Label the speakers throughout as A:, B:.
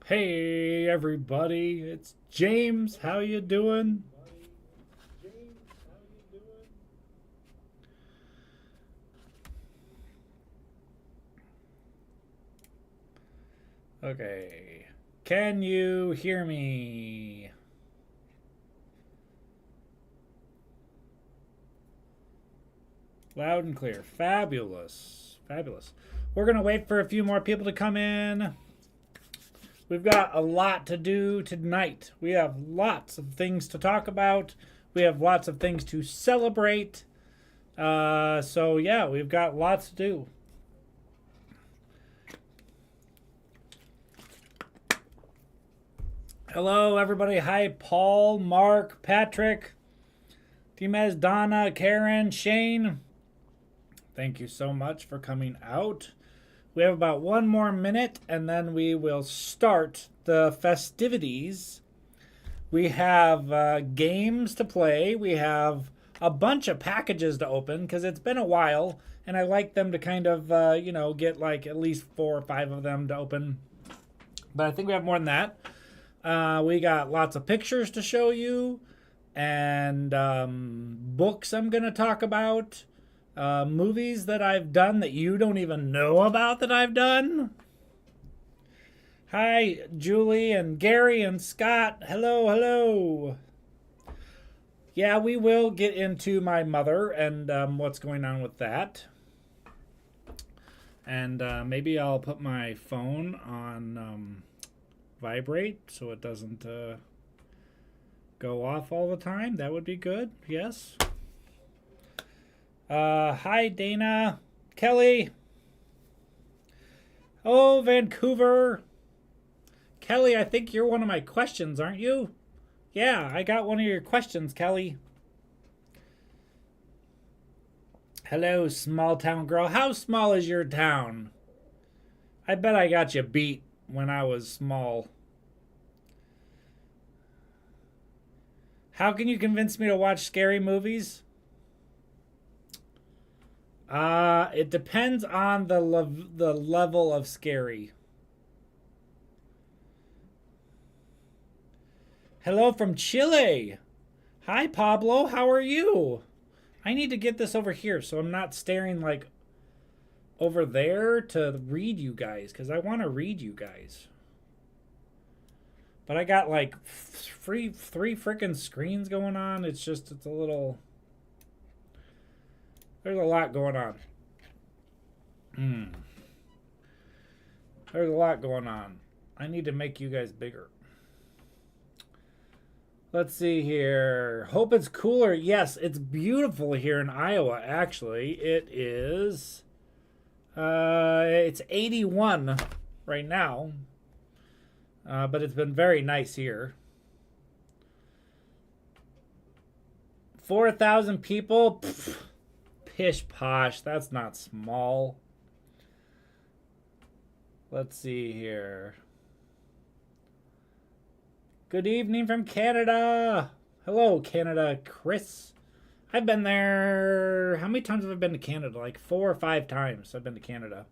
A: Hey everybody, it's James. How you doing? Okay. Can you hear me? Loud and clear. Fabulous. Fabulous. We're going to wait for a few more people to come in. We've got a lot to do tonight. We have lots of things to talk about. We have lots of things to celebrate. So, yeah, we've got lots to do. Hello, everybody. Hi, Paul, Mark, Patrick, Dimez, Donna, Karen, Shane. Thank you so much for coming out. We have about one more minute, and then we will start the festivities. We have games to play. We have a bunch of packages to open because it's been a while, and I like them to kind of, get like at least 4 or 5 of them to open. But I think we have more than that. We got lots of pictures to show you, and books I'm going to talk about, movies that I've done that you don't even know about that I've done. Hi, Julie and Gary and Scott. Hello, hello. Yeah, we will get into my mother and what's going on with that. And maybe I'll put my phone on vibrate so it doesn't go off all the time. That would be good. Yes. Hi, Dana. Kelly. Oh, Vancouver. Kelly, I think you're one of my questions, aren't you? Yeah, I got one of your questions, Kelly. Hello, small town girl. How small is your town? I bet I got you beat when I was small. How can you convince me to watch scary movies? It depends on the level of scary. Hello from Chile. Hi, Pablo. How are you? I need to get this over here so I'm not staring like over there to read you guys because I want to read you guys. But I got like three freaking screens going on. It's a little. There's a lot going on. There's a lot going on. I need to make you guys bigger. Let's see here. Hope it's cooler. Yes, it's beautiful here in Iowa, actually. It is. It's 81 right now. But it's been very nice here. 4,000 people? Pfft, pish posh. That's not small. Let's see here. Good evening from Canada. Hello, Canada, Chris. I've been there. How many times have I been to Canada? Like 4 or 5 times I've been to Canada.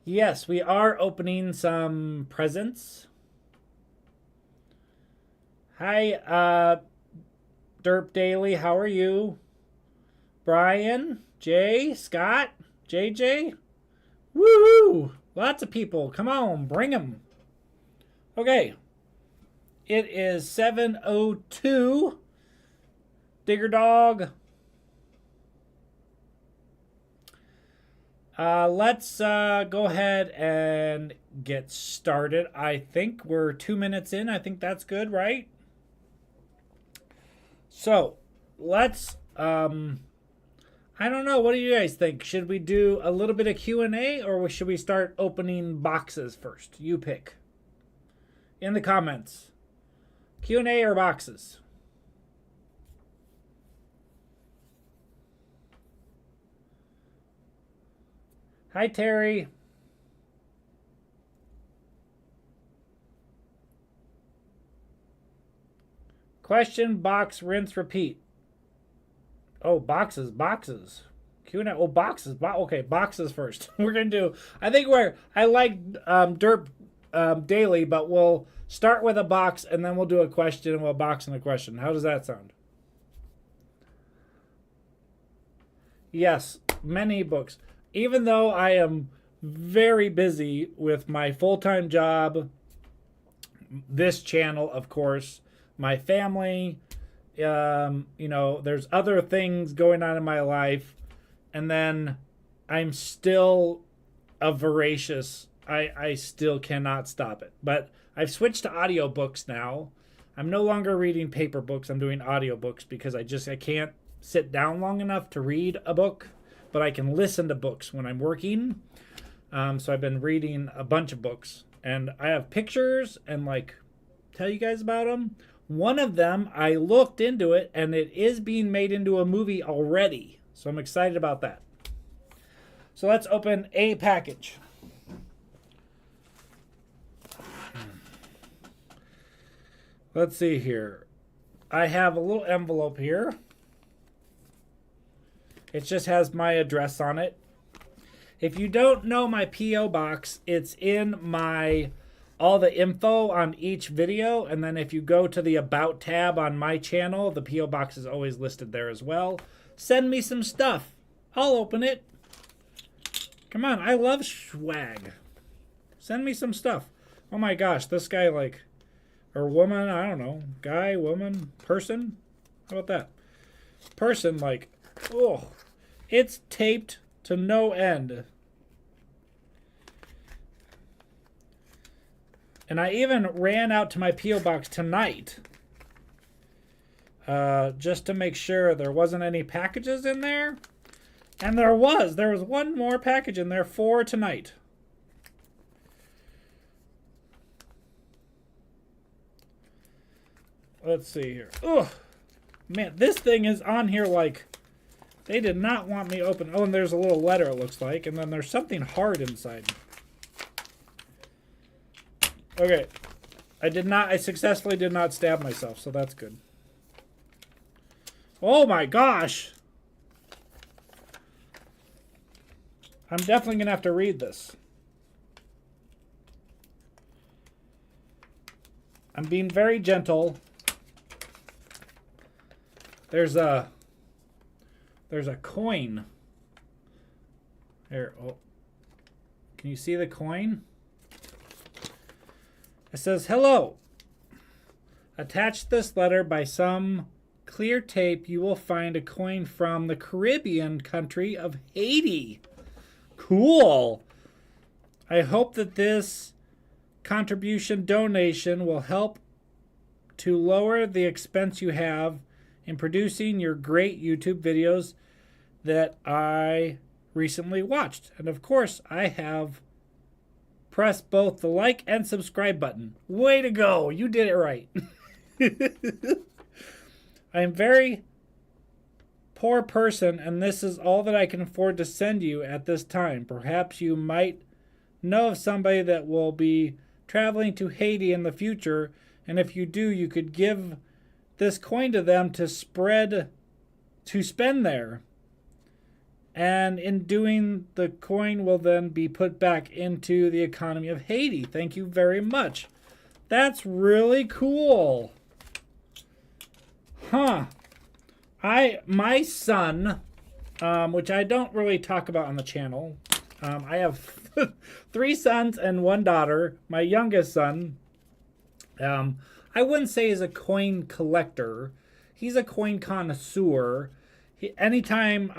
A: Yes, we are opening some presents. Hi, Derp Daily. How are you? Brian, Jay, Scott, JJ. Woohoo! Lots of people. Come on, bring them. Okay. It is 7:02. Digger Dog. Let's go ahead and get started. I think we're 2 minutes in. I think that's good, right? So, let's I don't know. What do you guys think? Should we do a little bit of Q&A or should we start opening boxes first? You pick. In the comments. Q&A or boxes? Hi, Terry. Question, box, rinse, repeat. Oh, boxes. Q&A. Oh, boxes. Okay, boxes first. We're going to do, I like Derp daily, but we'll start with a box and then we'll do a question and we'll box in a question. How does that sound? Yes, many books. Even though I am very busy with my full-time job, this channel, of course, my family, there's other things going on in my life, and then I'm still a voracious, I still cannot stop it. But I've switched to audiobooks now. I'm no longer reading paper books. I'm doing audiobooks because I can't sit down long enough to read a book, but I can listen to books when I'm working. So I've been reading a bunch of books, and I have pictures and tell you guys about them. One of them, I looked into it, and it is being made into a movie already. So I'm excited about that. So let's open a package. Let's see here. I have a little envelope here. It just has my address on it. If you don't know my P.O. box, it's in all the info on each video. And then if you go to the About tab on my channel, the P.O. box is always listed there as well. Send me some stuff. I'll open it. Come on, I love swag. Send me some stuff. Oh my gosh, this guy or woman, I don't know. Guy, woman, person. How about that? Person, oh, it's taped to no end. And I even ran out to my P.O. box tonight just to make sure there wasn't any packages in there. And there was. There was one more package in there for tonight. Let's see here. Ugh. Man, this thing is on here they did not want me open. Oh, and there's a little letter, it looks like. And then there's something hard inside. Okay. I successfully did not stab myself, so that's good. Oh my gosh! I'm definitely going to have to read this. I'm being very gentle. There's a coin. Here, oh. Can you see the coin? It says, "Hello. Attached this letter by some clear tape, you will find a coin from the Caribbean country of Haiti." Cool. I hope that this donation will help to lower the expense you have in producing your great YouTube videos that I recently watched. And of course, I have pressed both the like and subscribe button. Way to go. You did it right. I am very poor person, and this is all that I can afford to send you at this time. Perhaps you might know of somebody that will be traveling to Haiti in the future, and if you do, you could give this coin to them to spend there. And in doing, the coin will then be put back into the economy of Haiti. Thank you very much. That's really cool. Huh. My son, which I don't really talk about on the channel. I have 3 sons and 1 daughter. My youngest son, I wouldn't say he's a coin collector. He's a coin connoisseur. Anytime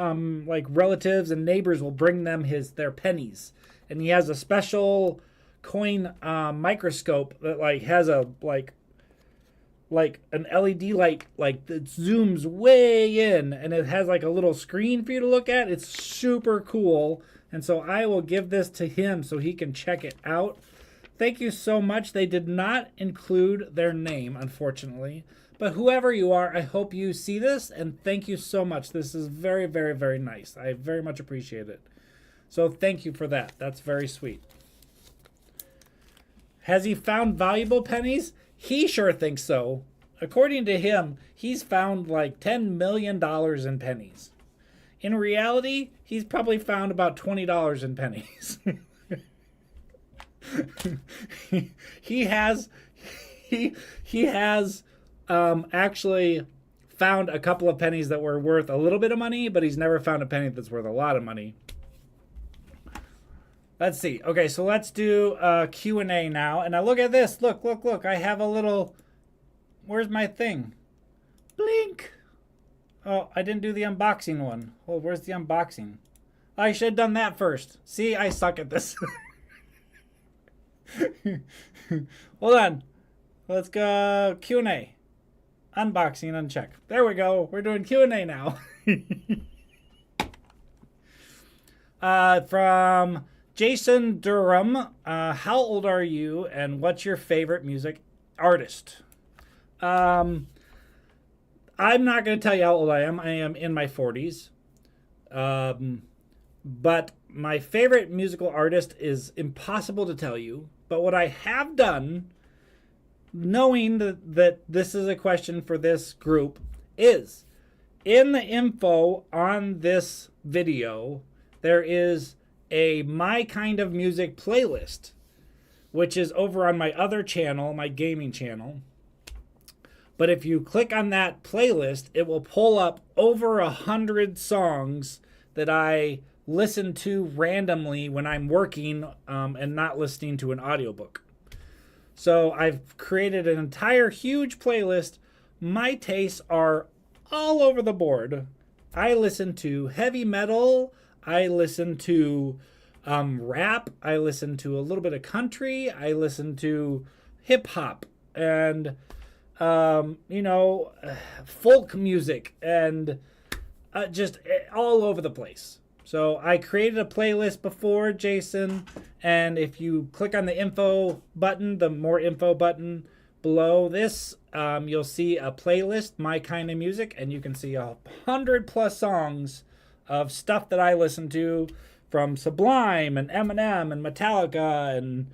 A: relatives and neighbors will bring them their pennies, and he has a special coin microscope that has a an LED light that zooms way in, and it has a little screen for you to look at. It's super cool, and so I will give this to him so he can check it out. Thank you so much. They did not include their name, unfortunately, but whoever you are, I hope you see this, and thank you so much. This is very, very, very nice. I very much appreciate it. So thank you for that. That's very sweet. Has he found valuable pennies? He sure thinks so. According to him, he's found $10 million in pennies. In reality, he's probably found about $20 in pennies. he has he has actually found a couple of pennies that were worth a little bit of money, but he's never found a penny that's worth a lot of money. Let's see. Okay, so let's do Q&A now. And now look at this. Look, look, look. I have a little... Where's my thing? Blink. Oh, I didn't do the unboxing one. Oh, where's the unboxing? I should have done that first. See, I suck at this. Hold on. Let's go Q&A. Unboxing, uncheck. There we go. We're doing Q&A now. From Jason Durham. How old are you and what's your favorite music artist? I'm not going to tell you how old I am. I am in my 40s. But my favorite musical artist is impossible to tell you. But what I have done, knowing that this is a question for this group, is in the info on this video, there is a My Kind of Music playlist, which is over on my other channel, my gaming channel. But if you click on that playlist, it will pull up over 100 songs that I listen to randomly when I'm working and not listening to an audiobook. So I've created an entire huge playlist. My tastes are all over the board. I listen to heavy metal. I listen to rap. I listen to a little bit of country. I listen to hip hop and folk music and just all over the place. So I created a playlist before, Jason, and if you click on the info button, the more info button below this, you'll see a playlist, My Kind of Music, and you can see 100+ songs of stuff that I listen to, from Sublime and Eminem and Metallica and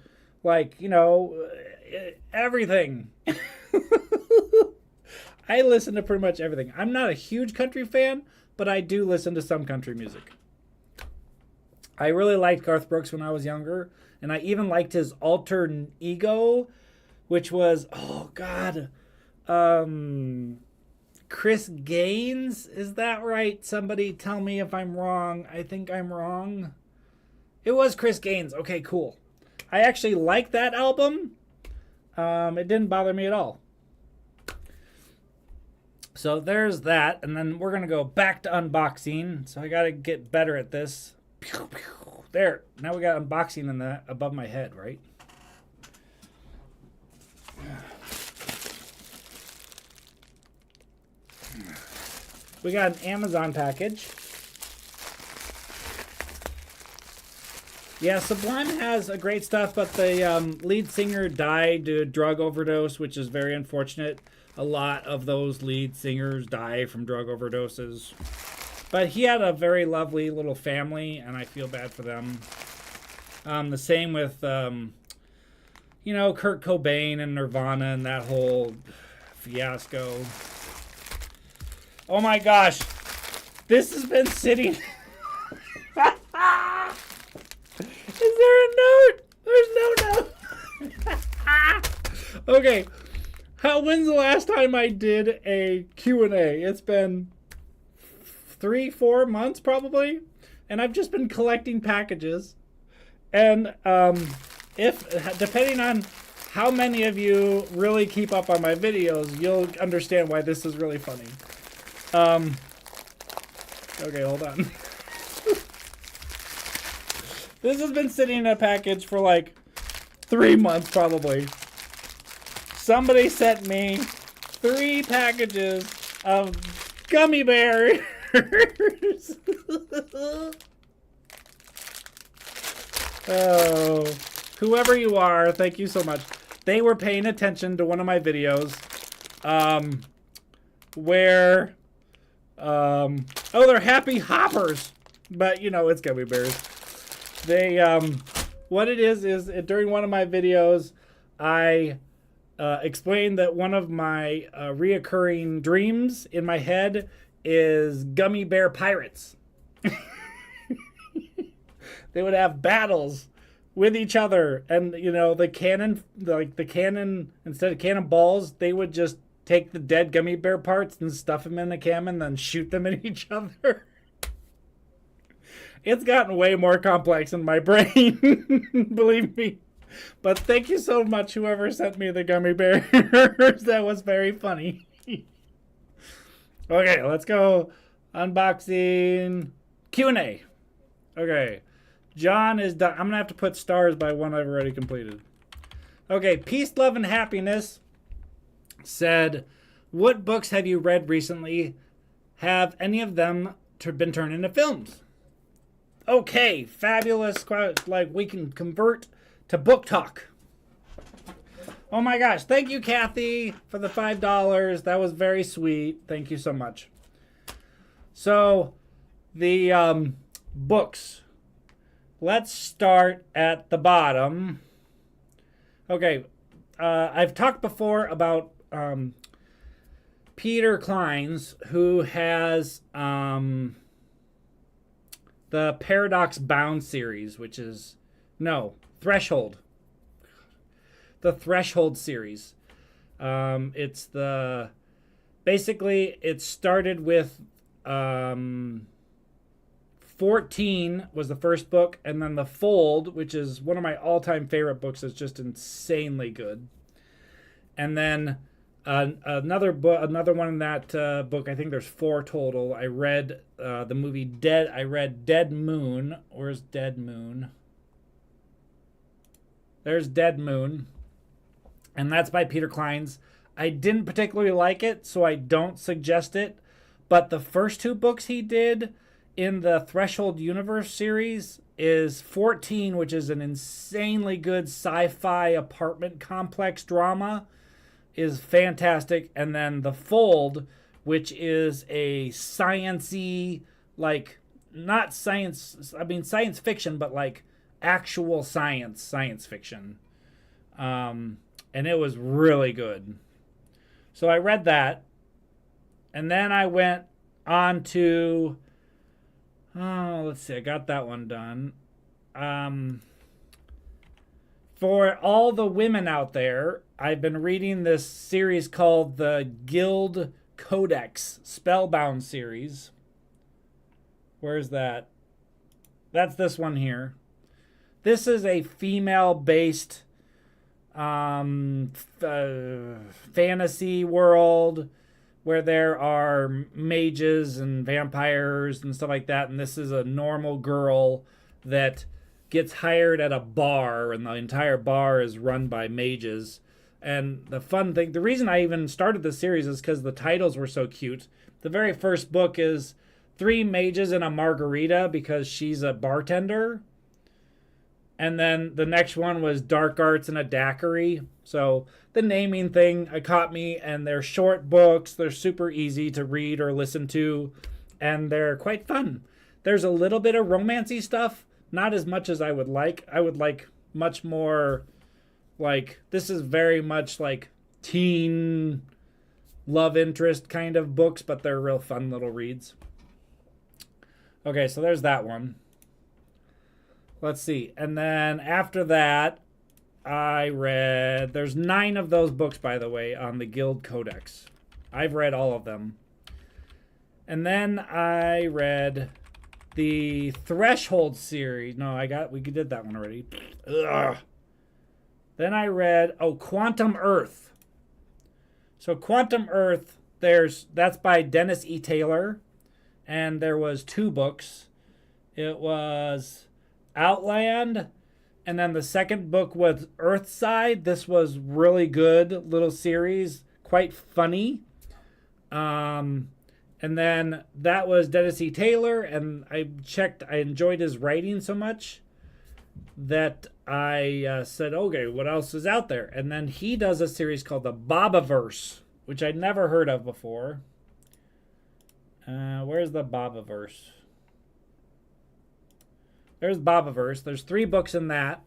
A: everything. I listen to pretty much everything. I'm not a huge country fan, but I do listen to some country music. I really liked Garth Brooks when I was younger, and I even liked his alter ego, which was, Chris Gaines. Is that right? Somebody tell me if I'm wrong. I think I'm wrong. It was Chris Gaines. Okay, cool. I actually liked that album. It didn't bother me at all. So there's that, and then we're gonna go back to unboxing. So I gotta get better at this. There. Now we got unboxing in the above my head, right? We got an Amazon package. Yeah, Sublime has a great stuff, but the lead singer died to a drug overdose, which is very unfortunate. A lot of those lead singers die from drug overdoses. But he had a very lovely little family, and I feel bad for them. The same with, Kurt Cobain and Nirvana and that whole fiasco. Oh my gosh. This has been sitting... Is there a note? There's no note. Okay. When's the last time I did a Q&A? It's been 3-4 months probably, and I've just been collecting packages. And if depending on how many of you really keep up on my videos, you'll understand why this is really funny. Okay, hold on. This has been sitting in a package for like 3 months probably. Somebody sent me 3 packages of gummy bears. Oh, whoever you are, thank you so much. They were paying attention to one of my videos where, they're happy hoppers, but it's gummy bears. They, what it is during one of my videos, I explained that one of my reoccurring dreams in my head is gummy bear pirates. They would have battles with each other. And, you know, the cannon, like the cannon, instead of cannonballs, they would just take the dead gummy bear parts and stuff them in the cannon and then shoot them at each other. It's gotten way more complex in my brain, believe me. But thank you so much, whoever sent me the gummy bears. That was very funny. Okay, let's go unboxing Q&A. Okay, John is done. I'm gonna have to put stars by one I've already completed. Okay, Peace, Love, and Happiness said, what books have you read recently? Have any of them been turned into films? Okay, fabulous. Like, we can convert to book talk. Oh my gosh, thank you, Kathy, for the $5. That was very sweet. Thank you so much. So, the books. Let's start at the bottom. Okay, I've talked before about Peter Klein's, who has the Paradox Bound series, which is, no, Threshold. The Threshold series. It's the, basically it started with 14 was the first book, and then The Fold, which is one of my all-time favorite books, is just insanely good. And then another one in that book, I think there's 4 total. I read the movie Dead. I read Dead Moon. Where's Dead Moon? There's Dead Moon. And that's by Peter Klein's. I didn't particularly like it, so I don't suggest it. But the first 2 books he did in the Threshold Universe series is 14, which is an insanely good sci-fi apartment complex drama, is fantastic. And then The Fold, which is a science-y, like, not science, I mean science fiction, but like actual science fiction. And it was really good. So I read that. And then I went on to, let's see, I got that one done. For all the women out there, I've been reading this series called the Guild Codex Spellbound series. Where's that? That's this one here. This is a female-based fantasy world where there are mages and vampires and stuff like that, and this is a normal girl that gets hired at a bar, and the entire bar is run by mages. And the fun thing, the reason I even started this series is because the titles were so cute. The very first book is 3 mages and a margarita, because she's a bartender. And then the next one was Dark Arts and a Daiquiri. So the naming thing caught me, and they're short books. They're super easy to read or listen to, and they're quite fun. There's a little bit of romancy stuff, not as much as I would like. I would like much more, like, this is very much like teen love interest kind of books, but they're real fun little reads. Okay, so there's that one. Let's see. And then after that, I read, there's 9 of those books, by the way, on the Guild Codex. I've read all of them. And then I read the Threshold series. No, we did that one already. Ugh. Then I read, Quantum Earth. So Quantum Earth, that's by Dennis E. Taylor. And there was 2 books. It was Outland, and then the second book was Earthside. This was really good little series, quite funny. And then that was Dennis E. Taylor, and I enjoyed his writing so much that I said, okay, what else is out there? And then he does a series called the Bobaverse, which I'd never heard of before. Where's the Bobaverse? There's Bobaverse. There's 3 books in that,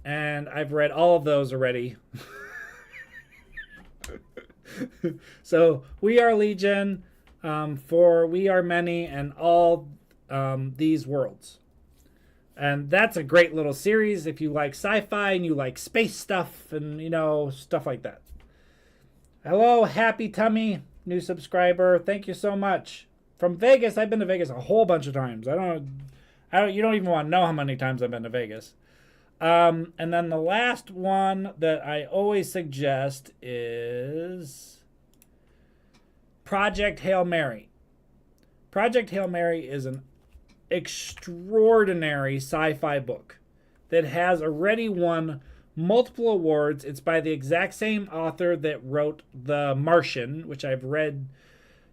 A: and I've read all of those already. So We Are Legion, for We Are Many, and all these worlds. And that's a great little series if you like sci-fi and you like space stuff and, stuff like that. Hello, Happy Tummy, new subscriber. Thank you so much. From Vegas, I've been to Vegas a whole bunch of times. You don't even want to know how many times I've been to Vegas. And then the last one that I always suggest is Project Hail Mary. Project Hail Mary is an extraordinary sci-fi book that has already won multiple awards. It's by the exact same author that wrote The Martian, which I've read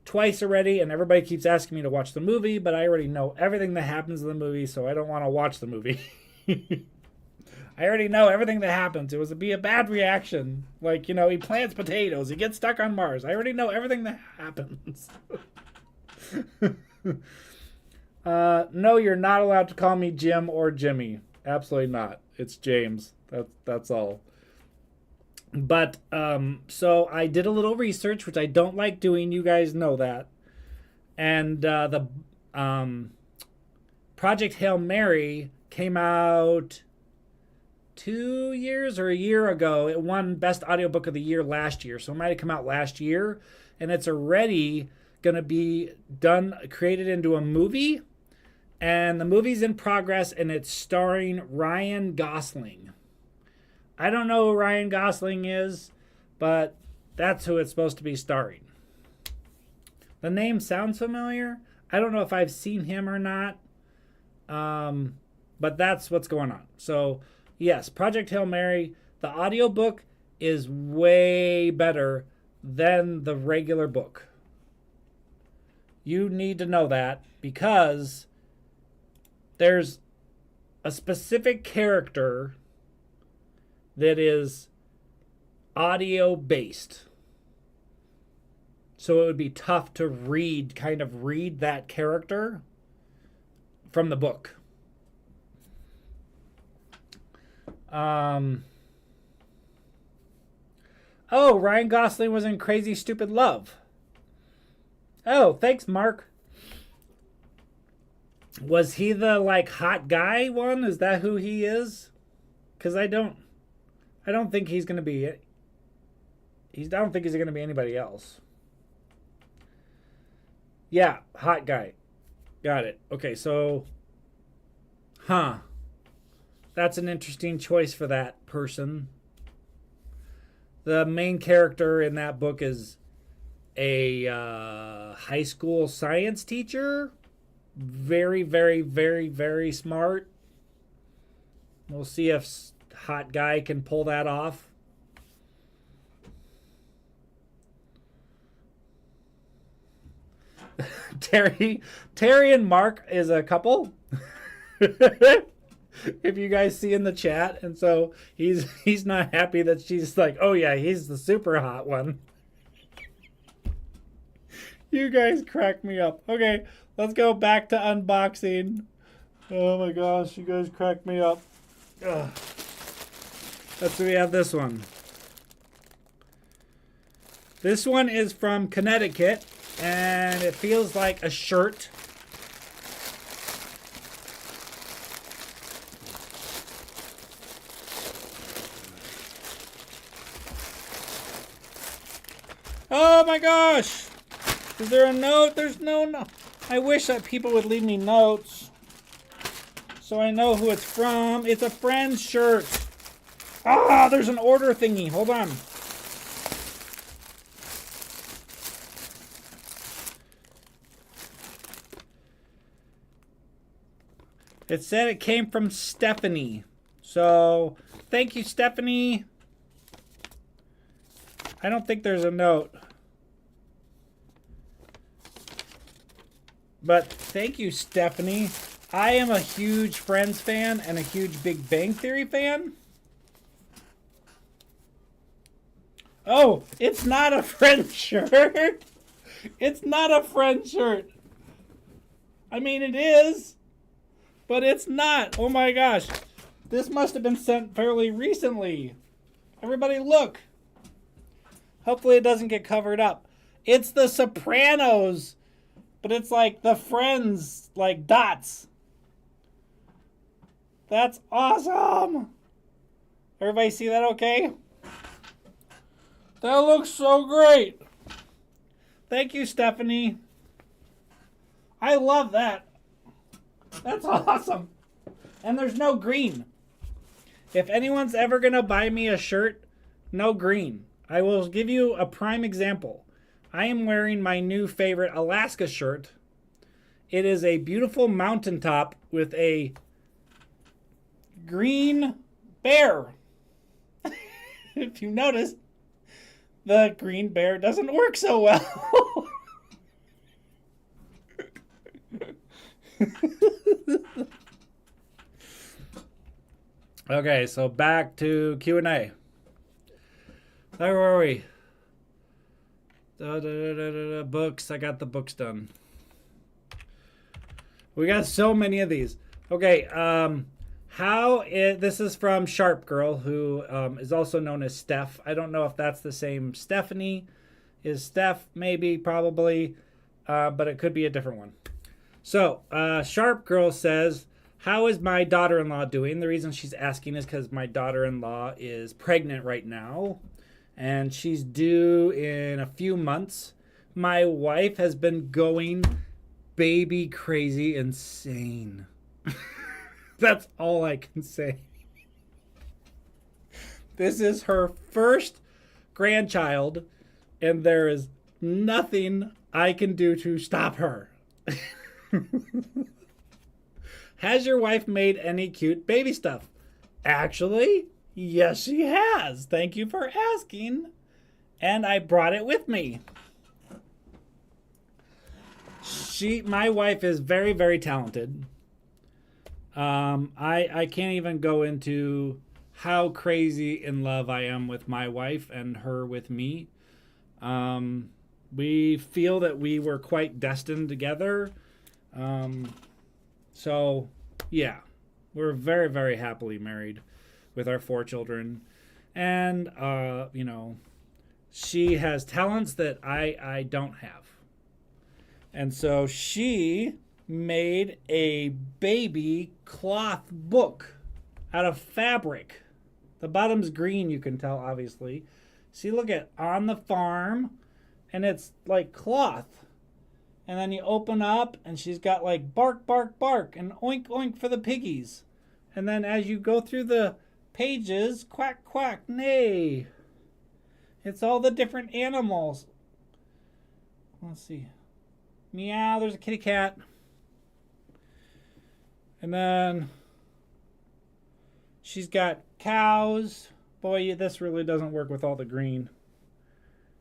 A: twice already, and everybody keeps asking me to watch the movie, but I already know everything that happens in the movie, so I don't want to watch the movie. I already know everything that happens. It was be a bad reaction. Like, he plants potatoes. He gets stuck on Mars. I already know everything that happens. No, you're not allowed to call me Jim or Jimmy. Absolutely not. It's James. That's all. But, so I did a little research, which I don't like doing. You guys know that. And the Project Hail Mary came out 2 years or a year ago. It won Best Audiobook of the Year last year. So it might have come out last year. And it's already going to be created into a movie. And the movie's in progress, and it's starring Ryan Gosling. I don't know who Ryan Gosling is, but that's who it's supposed to be starring. The name sounds familiar. I don't know if I've seen him or not, but that's what's going on. So, yes, Project Hail Mary, the audiobook is way better than the regular book. You need to know that because there's a specific character that is audio based. So it would be tough to read that character from the book. Oh, Ryan Gosling was in Crazy Stupid Love. Oh, thanks, Mark. Was he the hot guy one? Is that who he is? Because I don't think he's going to be it. I don't think he's going to be anybody else. Yeah, hot guy. Got it. Okay, so that's an interesting choice for that person. The main character in that book is a high school science teacher. Very, very, very, very smart. We'll see if hot guy can pull that off. Terry and Mark is a couple. If you guys see in the chat, and so he's not happy that she's like, oh yeah, he's the super hot one. You guys crack me up. Okay, let's go back to unboxing. Oh my gosh, you guys crack me up. Ugh. Let's see, we have this one. This one is from Connecticut, and it feels like a shirt. Oh my gosh! Is there a note? There's no note. I wish that people would leave me notes so I know who it's from. It's a friend's shirt. Ah, there's an order thingy. Hold on. It said it came from Stephanie. So, thank you, Stephanie. I don't think there's a note. But thank you, Stephanie. I am a huge Friends fan and a huge Big Bang Theory fan. Oh, it's not a Friends shirt. It's not a Friends shirt. I mean, it is, but it's not. Oh my gosh. This must have been sent fairly recently. Everybody look. Hopefully it doesn't get covered up. It's The Sopranos, but it's like the Friends, like dots. That's awesome. Everybody see that okay? That looks so great. Thank you, Stephanie. I love that. That's awesome. And there's no green. If anyone's ever going to buy me a shirt, no green. I will give you a prime example. I am wearing my new favorite Alaska shirt. It is a beautiful mountaintop with a green bear. If you notice, the green bear doesn't work so well. Okay, so back to Q&A. Where were we? Books. I got the books done. We got so many of these. Okay, this is from Sharp Girl, who is also known as Steph. I don't know if that's the same Stephanie. Is Steph? Maybe, probably. But it could be a different one. So, Sharp Girl says, how is my daughter-in-law doing? The reason she's asking is because my daughter-in-law is pregnant right now. And she's due in a few months. My wife has been going baby crazy insane. That's all I can say. This is her first grandchild, and there is nothing I can do to stop her. Has your wife made any cute baby stuff? Actually, yes, she has. Thank you for asking. And I brought it with me. My wife is very, very talented. I can't even go into how crazy in love I am with my wife and her with me. We feel that we were quite destined together. So, yeah, we're very, very happily married with our 4 children. And, she has talents that I don't have. And so she made a baby cloth book out of fabric. The bottom's green, you can tell, obviously. See, look at On the Farm, and it's like cloth. And then you open up, and she's got like bark, bark, bark, and oink, oink for the piggies. And then as you go through the pages, quack, quack, neigh. It's all the different animals. Let's see. Meow, there's a kitty cat. And then she's got cows. Boy, this really doesn't work with all the green.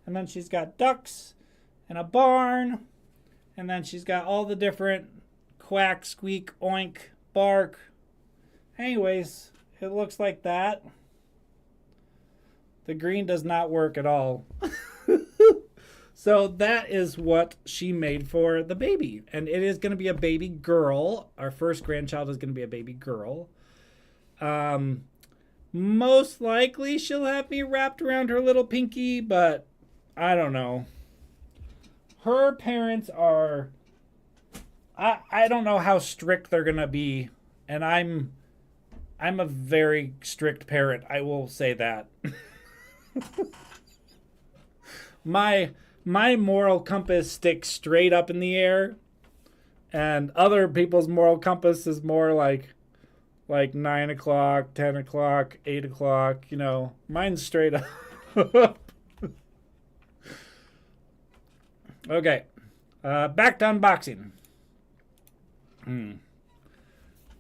A: And then she's got ducks and a barn. And then she's got all the different quack, squeak, oink, bark. Anyways, it looks like that. The green does not work at all. So that is what she made for the baby. And it is going to be a baby girl. Our first grandchild is going to be a baby girl. Most likely she'll have me wrapped around her little pinky, but I don't know. Her parents are... I don't know how strict they're going to be. And I'm a very strict parent. I will say that. My moral compass sticks straight up in the air, and other people's moral compass is more like 9 o'clock, 10 o'clock, 8 o'clock, mine's straight up. Okay, back to unboxing.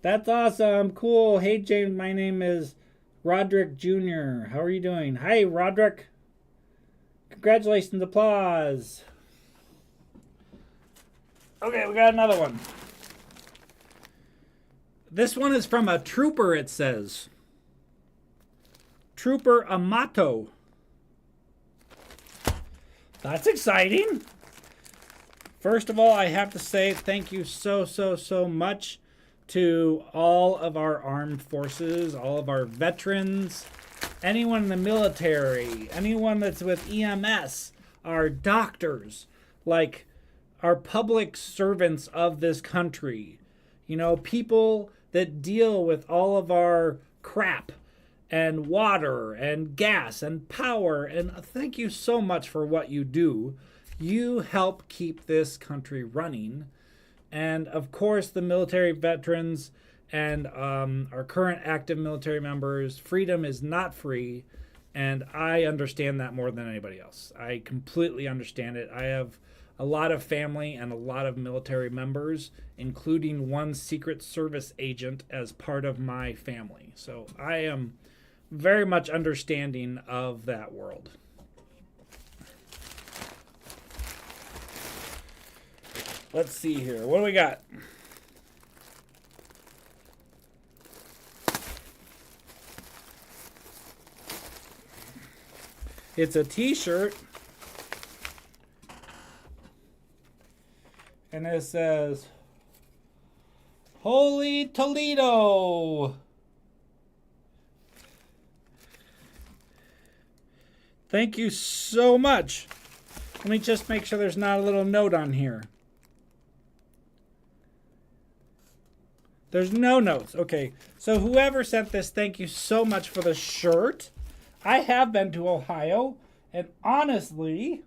A: That's awesome, cool. Hey James, my name is Roderick Jr. How are you doing? Hi Roderick. Congratulations, applause. Okay, we got another one. This one is from a trooper, it says. Trooper Amato. That's exciting. First of all, I have to say thank you so much to all of our armed forces, all of our veterans, anyone in the military, anyone that's with EMS, our doctors, like our public servants of this country. People that deal with all of our crap and water and gas and power. And thank you so much for what you do. You help keep this country running. And of course, the military veterans and our current active military members, freedom is not free. And I understand that more than anybody else. I completely understand it. I have a lot of family and a lot of military members, including one Secret Service agent as part of my family. So I am very much understanding of that world. Let's see here. What do we got? It's a t-shirt. And it says, Holy Toledo. Thank you so much. Let me just make sure there's not a little note on here. There's no notes. Okay, so whoever sent this, thank you so much for the shirt. I have been to Ohio, and honestly,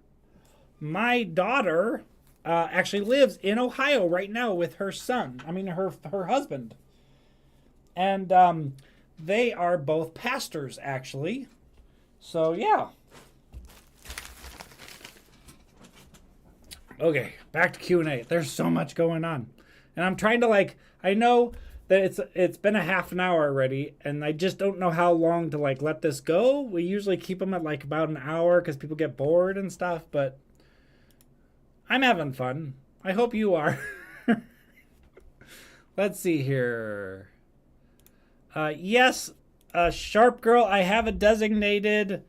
A: my daughter actually lives in Ohio right now with her son. I mean, her husband. And they are both pastors, actually. So, yeah. Okay, back to Q&A. There's so much going on. And I'm trying to, I know that it's been a half an hour already, and I just don't know how long to, let this go. We usually keep them at, about an hour because people get bored and stuff, but I'm having fun. I hope you are. Let's see here. Yes, Sharp Girl, I have a designated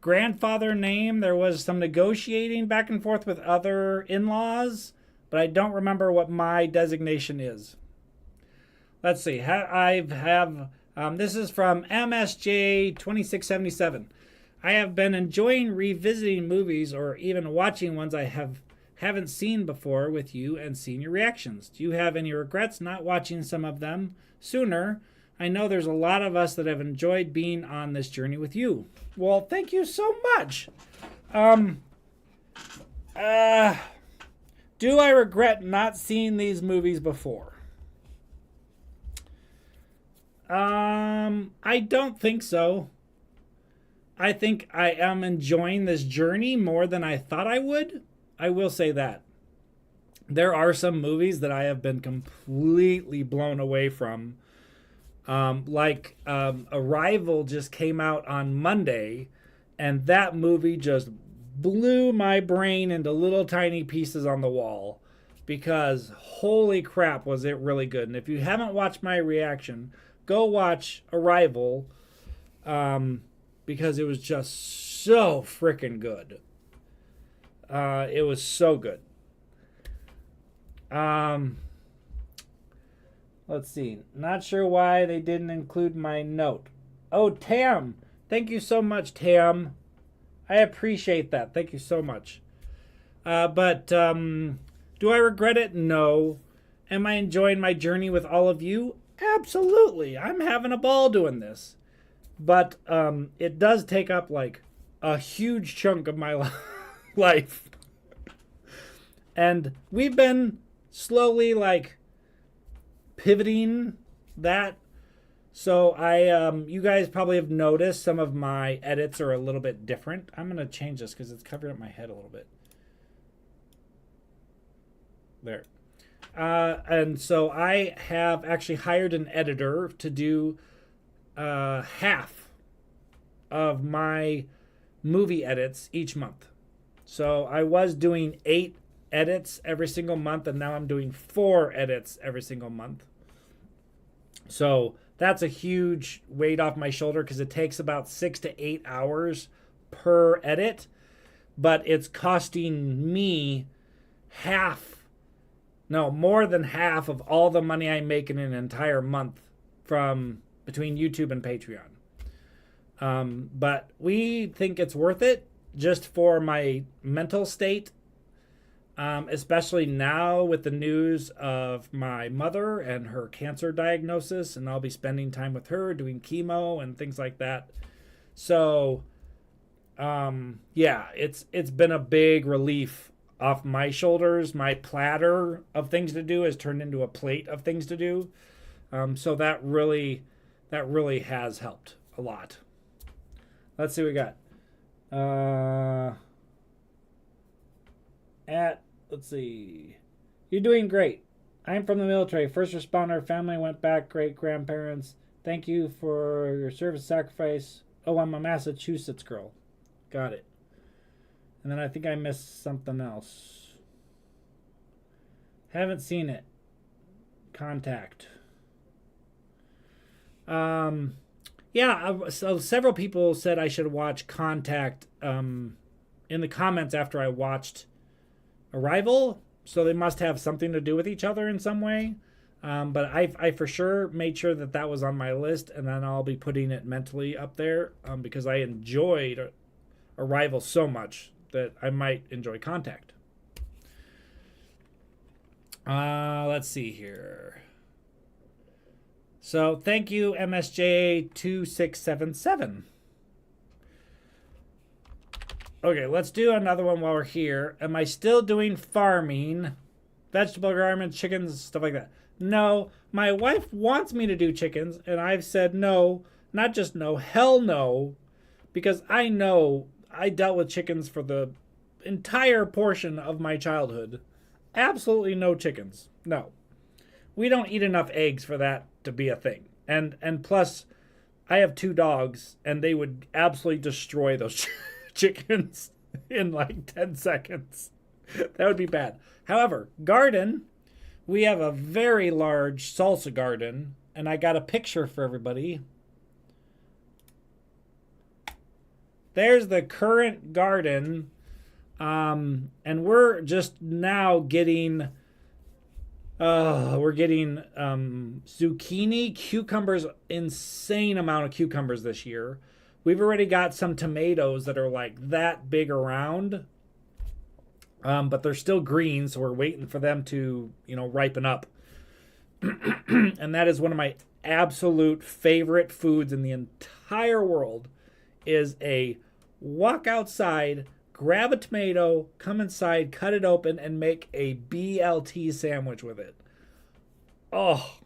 A: grandfather name. There was some negotiating back and forth with other in-laws, but I don't remember what my designation is. Let's see. This is from MSJ 2677. I have been enjoying revisiting movies or even watching ones I haven't seen before with you and seeing your reactions. Do you have any regrets not watching some of them sooner? I know there's a lot of us that have enjoyed being on this journey with you. Well, thank you so much. Do I regret not seeing these movies before? I don't think so. I think I am enjoying this journey more than I thought I would. I will say that. There are some movies that I have been completely blown away from. Arrival just came out on Monday, and that movie just blew my brain into little tiny pieces on the wall because holy crap was it really good. And if you haven't watched my reaction, go watch Arrival because it was just so freaking good. It was so good. Let's see. Not sure why they didn't include my note. Oh, Tam. Thank you so much, Tam. I appreciate that. Thank you so much. But do I regret it? No. Am I enjoying my journey with all of you? Absolutely. I'm having a ball doing this. But it does take up a huge chunk of my life. And we've been slowly pivoting that. So you guys probably have noticed some of my edits are a little bit different. I'm going to change this because it's covering up my head a little bit. There. And so I have actually hired an editor to do half of my movie edits each month. So I was doing 8 edits every single month, and now I'm doing 4 edits every single month. So that's a huge weight off my shoulder because it takes about 6 to 8 hours per edit, but it's costing me more than half of all the money I make in an entire month from between YouTube and Patreon. But we think it's worth it just for my mental state. especially now with the news of my mother and her cancer diagnosis, and I'll be spending time with her doing chemo and things like that. So, yeah, it's been a big relief off my shoulders. My platter of things to do has turned into a plate of things to do. So that really has helped a lot. Let's see what we got. Let's see. You're doing great. I'm from the military. First responder. Family went back. Great grandparents. Thank you for your service sacrifice. Oh, I'm a Massachusetts girl. Got it. And then I think I missed something else. Haven't seen it. Contact. Yeah, so several people said I should watch Contact in the comments after I watched Arrival, so they must have something to do with each other in some way. But I for sure made sure that was on my list, and then I'll be putting it mentally up there because I enjoyed Arrival so much that I might enjoy Contact. Let's see here. So thank you, MSJ2677. Okay, let's do another one while we're here. Am I still doing farming? Vegetable gardens, chickens, stuff like that. No, my wife wants me to do chickens, and I've said no, not just no, hell no, because I know I dealt with chickens for the entire portion of my childhood. Absolutely no chickens. No. We don't eat enough eggs for that to be a thing. And plus, I have 2 dogs, and they would absolutely destroy those chickens in like 10 seconds. That would be bad. However, garden, we have a very large salsa garden, and I got a picture for everybody. There's the current garden, and we're just now getting zucchini, cucumbers, insane amount of cucumbers this year. We've already got some tomatoes that are like that big around, but they're still green, so we're waiting for them to, ripen up. And that is one of my absolute favorite foods in the entire world, is a walk outside, grab a tomato, come inside, cut it open, and make a BLT sandwich with it. Oh,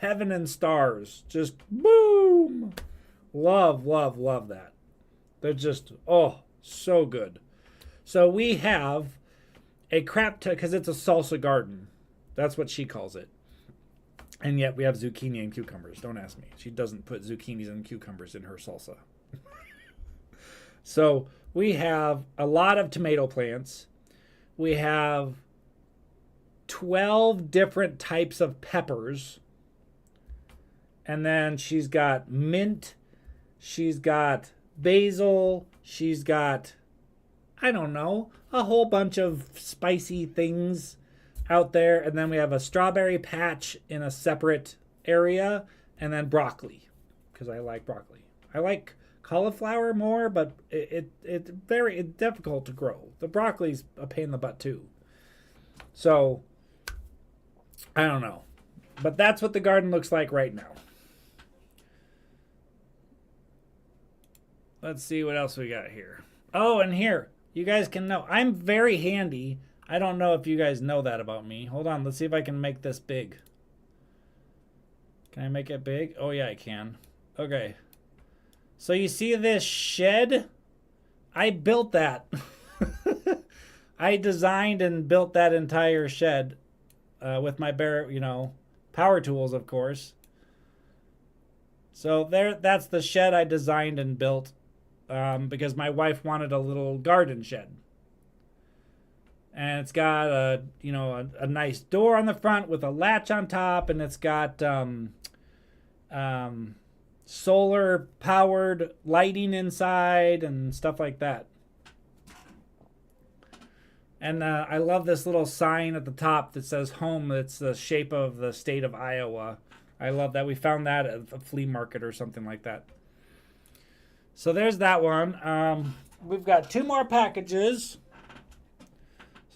A: heaven and stars. Just boom. Love, love, love that. They're just, so good. So we have a because it's a salsa garden. That's what she calls it. And yet we have zucchini and cucumbers. Don't ask me. She doesn't put zucchinis and cucumbers in her salsa. So we have a lot of tomato plants. We have 12 different types of peppers. And then she's got mint. She's got basil. She's got, I don't know, a whole bunch of spicy things out there. And then we have a strawberry patch in a separate area. And then broccoli, because I like broccoli. I like cauliflower more, but it's very difficult to grow. The broccoli's a pain in the butt too. So, I don't know. But that's what the garden looks like right now. Let's see what else we got here. Oh, and here, you guys can know. I'm very handy. I don't know if you guys know that about me. Hold on, let's see if I can make this big. Can I make it big? Oh, yeah, I can. Okay. So you see this shed? I built that. I designed and built that entire shed with my power tools, of course. So that's the shed I designed and built because my wife wanted a little garden shed. And it's got a nice door on the front with a latch on top, and it's got solar powered lighting inside and stuff like that. And I love this little sign at the top that says home. It's the shape of the state of Iowa. I love that. We found that at a flea market or something like that. So there's that one. We've got 2 more packages.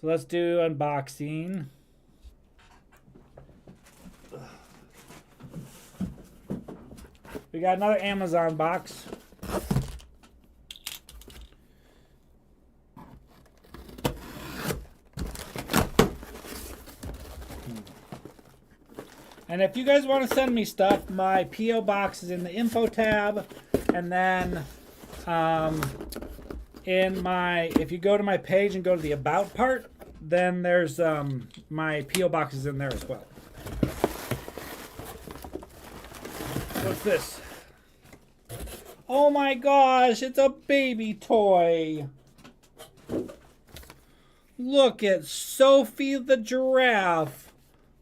A: So let's do unboxing. We got another Amazon box. And if you guys want to send me stuff, my P.O. box is in the info tab. And then if you go to my page and go to the about part, then there's my P.O. box is in there as well. What's this? Oh my gosh, it's a baby toy. Look at Sophie the giraffe.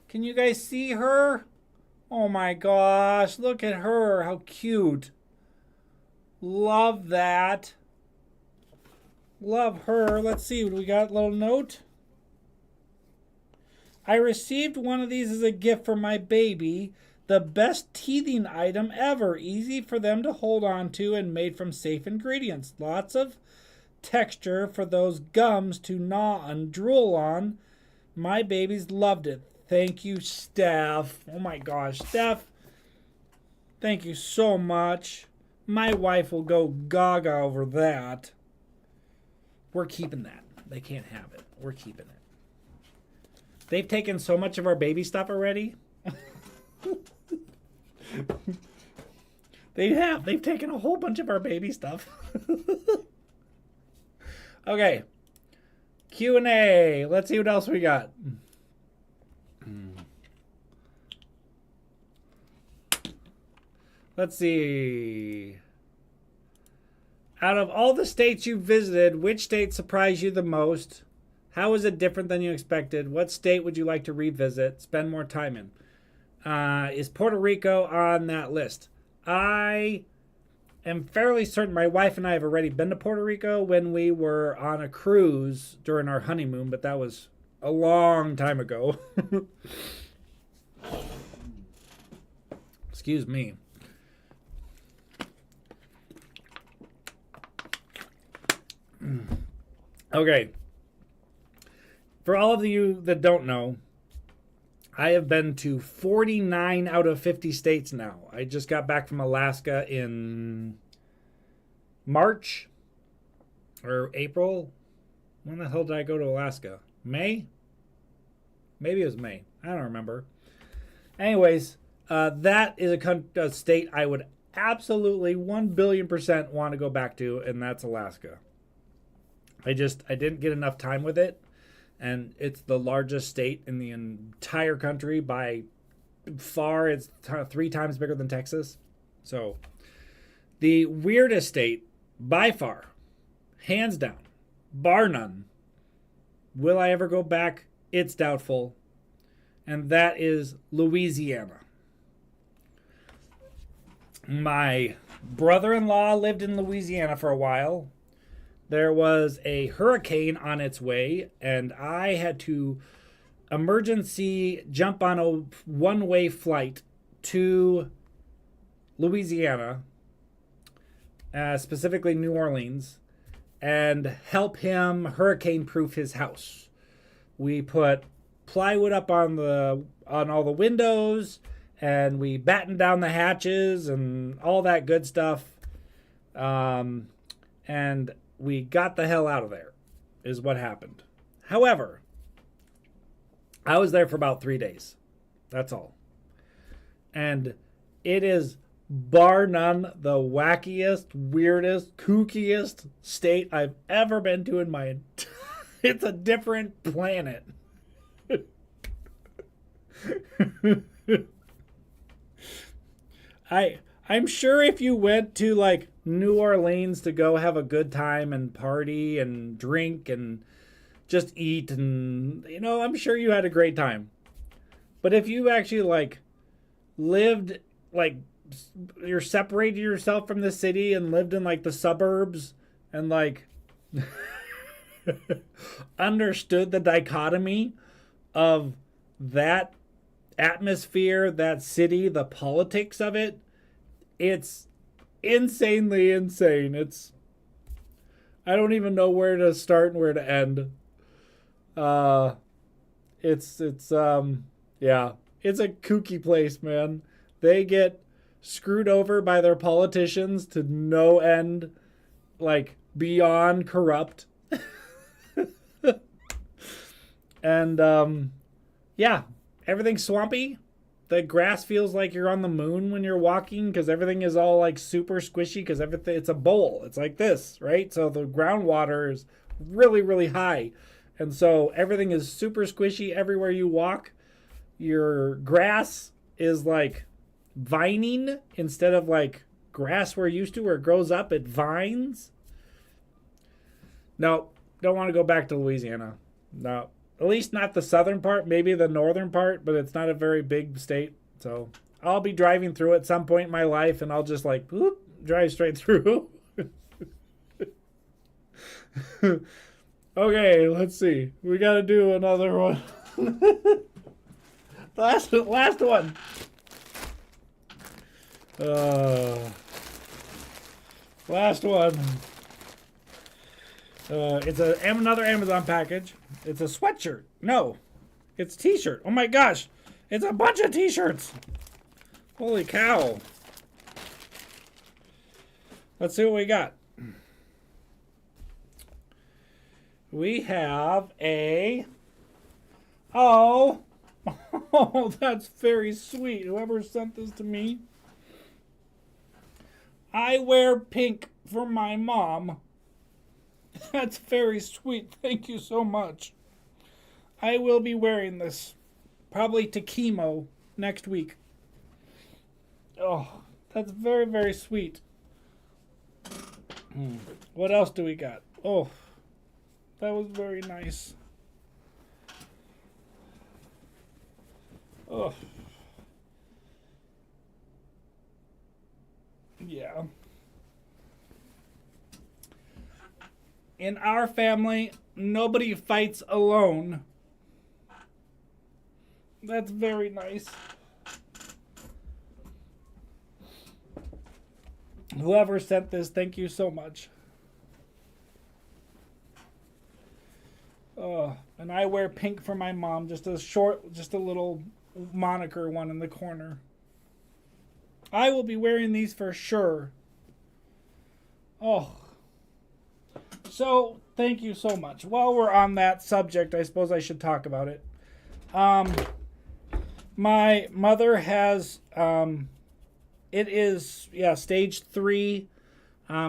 A: Can you guys see her? Oh my gosh, look at her. How cute. Love that. Love her. Let's see, we got a little note. I received one of these as a gift for my baby. The best teething item ever. Easy for them to hold on to and made from safe ingredients. Lots of texture for those gums to gnaw and drool on. My babies loved it. Thank you, Steph. Oh my gosh, Steph. Thank you so much. My wife will go gaga over that. We're keeping that. They can't have it. We're keeping it. They've taken so much of our baby stuff already. They have. They've taken a whole bunch of our baby stuff. Okay. Q&A. Let's see what else we got. Let's see. Out of all the states you visited, which state surprised you the most? How is it different than you expected? What state would you like to revisit, spend more time in? Is Puerto Rico on that list? I am fairly certain my wife and I have already been to Puerto Rico when we were on a cruise during our honeymoon, but that was a long time ago. Excuse me. Okay. For all of you that don't know, I have been to 49 out of 50 states now. I just got back from Alaska in March or April. When the hell did I go to Alaska? May? Maybe it was May. I don't remember. Anyways, that is a state I would absolutely 1,000,000,000% want to go back to, and that's Alaska. I didn't get enough time with it. And it's the largest state in the entire country by far. It's 3 times bigger than Texas. So the weirdest state by far, hands down, bar none. Will I ever go back? It's doubtful. And that is Louisiana. My brother-in-law lived in Louisiana for a while. There was a hurricane on its way, and I had to emergency jump on a one-way flight to Louisiana, specifically New Orleans, and help him hurricane-proof his house. We put plywood up on all the windows, and we battened down the hatches and all that good stuff. And we got the hell out of there, is what happened. However, I was there for about 3 days. That's all. And it is bar none the wackiest, weirdest, kookiest state I've ever been to in my it's a different planet. I'm sure if you went to like New Orleans to go have a good time and party and drink and just eat and, I'm sure you had a great time. But if you actually like lived, like you're separated yourself from the city and lived in like the suburbs and like understood the dichotomy of that atmosphere, that city, the politics of it, it's insanely insane. I don't even know where to start and where to end. Uh, it's yeah, it's a kooky place, man. They get screwed over by their politicians to no end, like beyond corrupt. And yeah, everything's swampy. The grass feels like you're on the moon when you're walking because everything is all like super squishy because everything it's a bowl. It's like this, right? So the groundwater is really, really high. And so everything is super squishy everywhere you walk. Your grass is like vining instead of like grass we're used to where it grows up, it vines. No, don't want to go back to Louisiana. No, at least not the southern part, maybe the northern part, but it's not a very big state. So I'll be driving through at some point in my life and I'll just like whoop, drive straight through. Okay, let's see. We got to do another one. last one. Last one. It's another Amazon package. It's a sweatshirt. No, it's a t-shirt. Oh my gosh. It's a bunch of t-shirts. Holy cow. Let's see what we got. We have a... Oh, that's very sweet. Whoever sent this to me. I wear pink for my mom. That's very sweet. Thank you so much. I will be wearing this probably to chemo next week. Oh, that's very, very sweet. What else do we got? Oh, that was very nice. Oh. Yeah. In our family, nobody fights alone. That's very nice. Whoever sent this, thank you so much. And I wear pink for my mom, just a little moniker one in the corner. I will be wearing these for sure. Oh. So, thank you so much. While we're on that subject, I suppose I should talk about it. My mother has, it is, stage 3,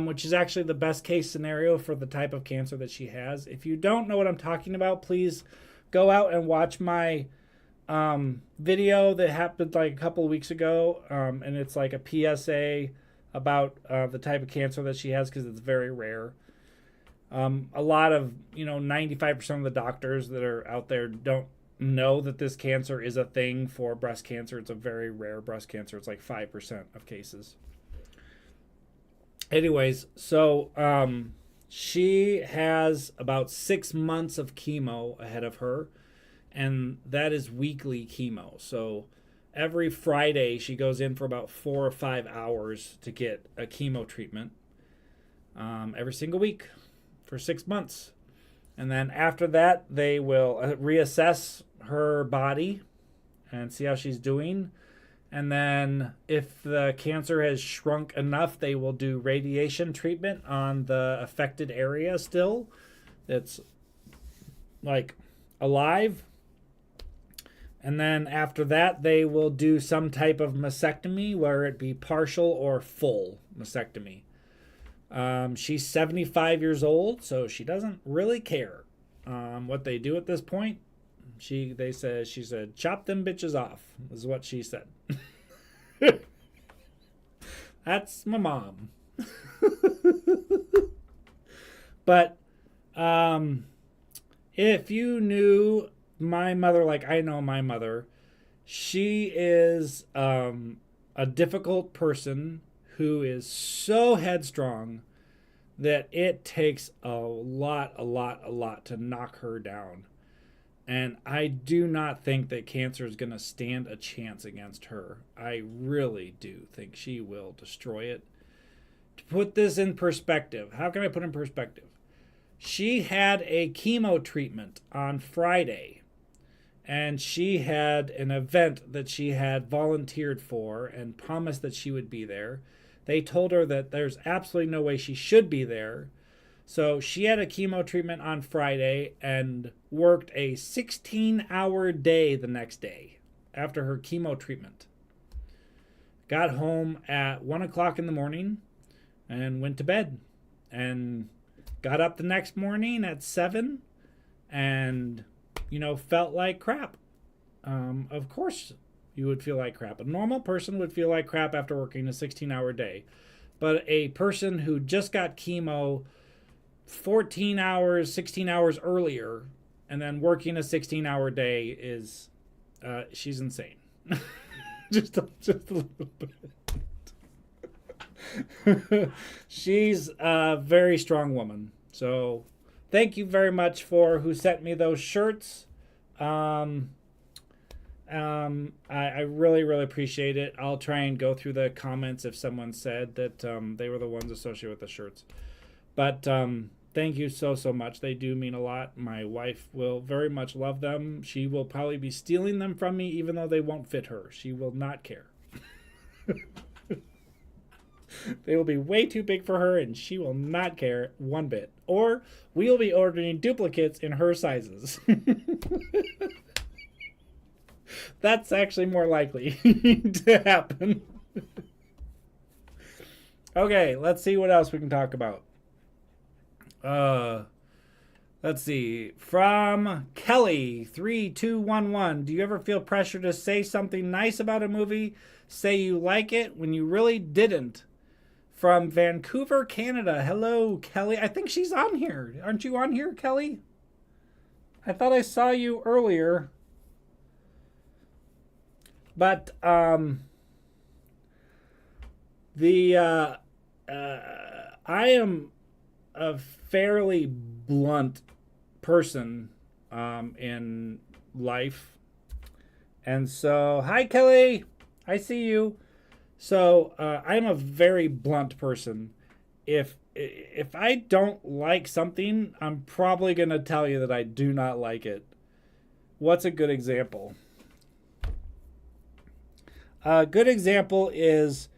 A: which is actually the best case scenario for the type of cancer that she has. If you don't know what I'm talking about, please go out and watch my video that happened like a couple of weeks ago. And it's like a PSA about the type of cancer that she has because it's very rare. A lot of, 95% of the doctors that are out there don't know that this cancer is a thing for breast cancer. It's a very rare breast cancer. It's like 5% of cases. Anyways, so she has about 6 months of chemo ahead of her, and that is weekly chemo. So every Friday she goes in for about 4 or 5 hours to get a chemo treatment every single week for 6 months. And then after that, they will reassess her body and see how she's doing. And then if the cancer has shrunk enough, they will do radiation treatment on the affected area still that's like alive. And then after that, they will do some type of mastectomy, whether it be partial or full mastectomy. She's 75 years old, so she doesn't really care what they do at this point. She said, chop them bitches off, is what she said. That's my mom. But if you knew my mother like I know my mother, she is a difficult person who is so headstrong that it takes a lot to knock her down. And I do not think that cancer is going to stand a chance against her. I really do think she will destroy it. To put this in perspective, how can I put in perspective? She had a chemo treatment on Friday, and she had an event that she had volunteered for and promised that she would be there. They told her that there's absolutely no way she should be there. So she had a chemo treatment on Friday and worked a 16-hour day the next day after her chemo treatment. Got home at 1 o'clock in the morning and went to bed. And got up the next morning at 7 and, felt like crap. Of course you would feel like crap. A normal person would feel like crap after working a 16-hour day. But a person who just got chemo 14 hours, 16 hours earlier, and then working a 16-hour day is, she's insane. just a little bit. She's a very strong woman. So thank you very much for who sent me those shirts. I really, really appreciate it. I'll try and go through the comments if someone said that they were the ones associated with the shirts. But thank you so much. They do mean a lot. My wife will very much love them. She will probably be stealing them from me even though they won't fit her. She will not care. They will be way too big for her and she will not care one bit. Or we'll be ordering duplicates in her sizes. That's actually more likely to happen. Okay, let's see what else we can talk about. Let's see. From Kelly3211. Do you ever feel pressure to say something nice about a movie? Say you like it when you really didn't. From Vancouver, Canada. Hello, Kelly. I think she's on here. Aren't you on here, Kelly? I thought I saw you earlier. But I am a fairly blunt person in life. And so, hi, Kelly. I see you. So I'm a very blunt person. If I don't like something, I'm probably going to tell you that I do not like it. What's a good example? A good example is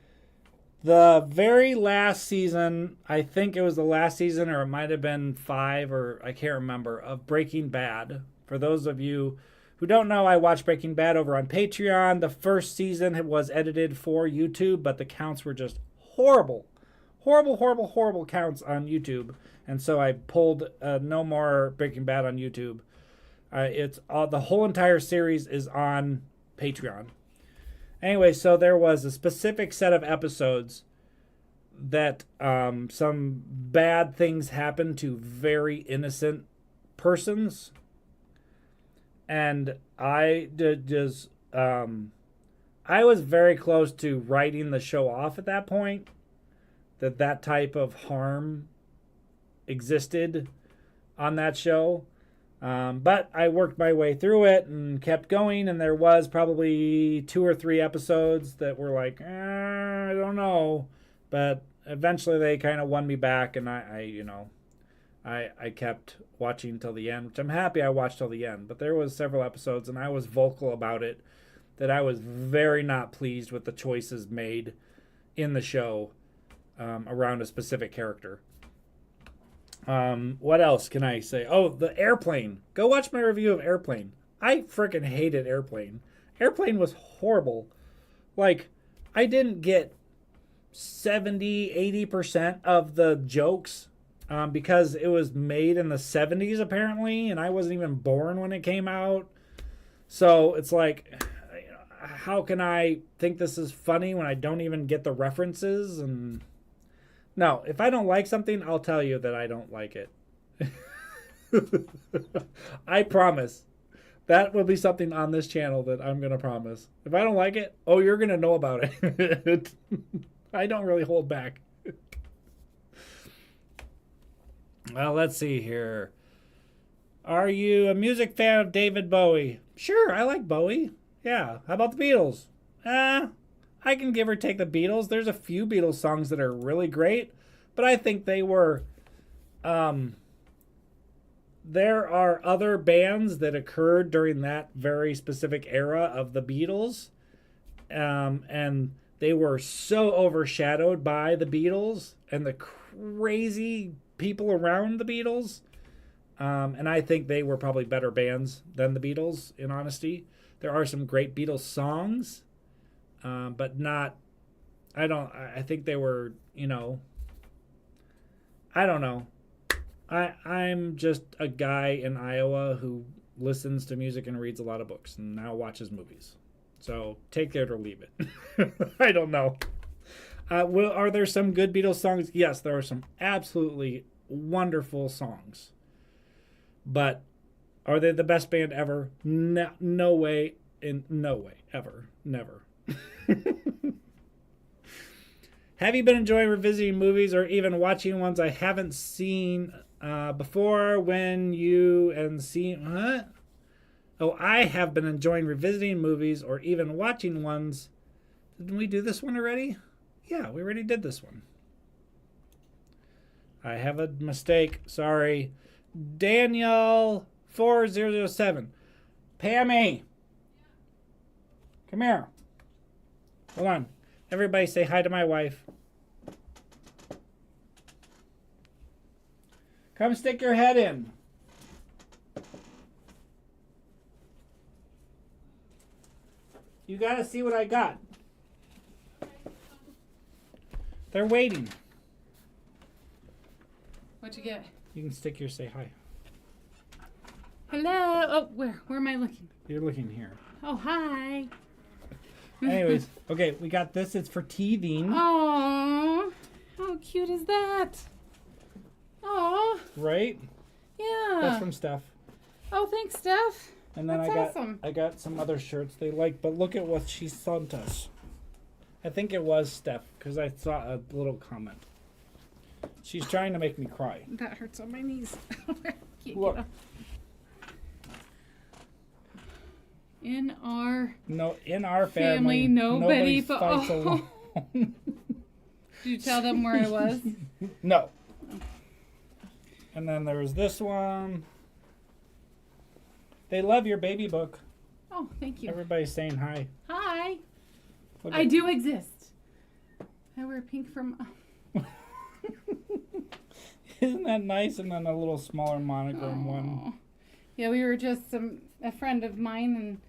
A: the very last season, I think it was the last season, or it might have been 5, or I can't remember, of Breaking Bad. For those of you who don't know, I watched Breaking Bad over on Patreon. The first season was edited for YouTube, but the counts were just horrible. Horrible counts on YouTube. And so I pulled no more Breaking Bad on YouTube. It's the whole entire series is on Patreon. Anyway, so there was a specific set of episodes that some bad things happened to very innocent persons. And I was very close to writing the show off at that point, that type of harm existed on that show. But I worked my way through it and kept going, and there was probably 2 or 3 episodes that were like, I don't know. But eventually they kind of won me back, and I kept watching till the end, which I'm happy I watched till the end. But there was several episodes, and I was vocal about it, that I was very not pleased with the choices made in the show around a specific character. What else can I say? Oh, the Airplane. Go watch my review of Airplane. I freaking hated Airplane. Airplane was horrible. Like, I didn't get 70-80% of the jokes because it was made in the 70s apparently, and I wasn't even born when it came out. So it's like, how can I think this is funny when I don't even get the references? And no, if I don't like something, I'll tell you that I don't like it. I promise. That will be something on this channel that I'm going to promise. If I don't like it, oh, you're going to know about it. I don't really hold back. Well, let's see here. Are you a music fan of David Bowie? Sure, I like Bowie. Yeah. How about the Beatles? I can give or take the Beatles. There's a few Beatles songs that are really great, but I think they were there are other bands that occurred during that very specific era of the Beatles, and they were so overshadowed by the Beatles and the crazy people around the Beatles. And I think they were probably better bands than the Beatles, in honesty. There are some great Beatles songs, but not. I think they were. I don't know. I'm just a guy in Iowa who listens to music and reads a lot of books and now watches movies. So take it or leave it. I don't know. Are there some good Beatles songs? Yes, there are some absolutely wonderful songs. But are they the best band ever? No way. No way. Ever. Never. Have you been enjoying revisiting movies or even watching ones I haven't seen before when you and seen... What? Oh, I have been enjoying revisiting movies or even watching ones. Didn't we do this one already? Yeah, we already did this one. I have a mistake. Sorry. Daniel 4007. Pammy. Come here. Hold on. Everybody say hi to my wife. Come stick your head in. You gotta see what I got. They're waiting.
B: What'd you get?
A: You can stick your say hi.
B: Hello. Oh, where am I looking?
A: You're looking here.
B: Oh, hi.
A: Anyways, okay, we got this. It's for teething.
B: Oh, how cute is that? Oh,
A: Right?
B: yeah.
A: That's from Steph.
B: Oh, thanks, Steph.
A: And then
B: That's awesome.
A: I got some other shirts they like, but look at what she sent us. I think it was Steph, because I saw a little comment. She's trying to make me cry.
B: That hurts on my knees. Can't
A: Look.
B: get up. In our
A: family
B: nobody
A: fights alone.
B: Did you tell them where I was?
A: No. And then there was this one. They love your baby book.
B: Oh, thank you.
A: Everybody's saying hi.
B: Hi.
A: Look
B: I do exist. I wear pink from...
A: Isn't that nice? And then a little smaller monogram one.
B: Yeah, we were just a friend of mine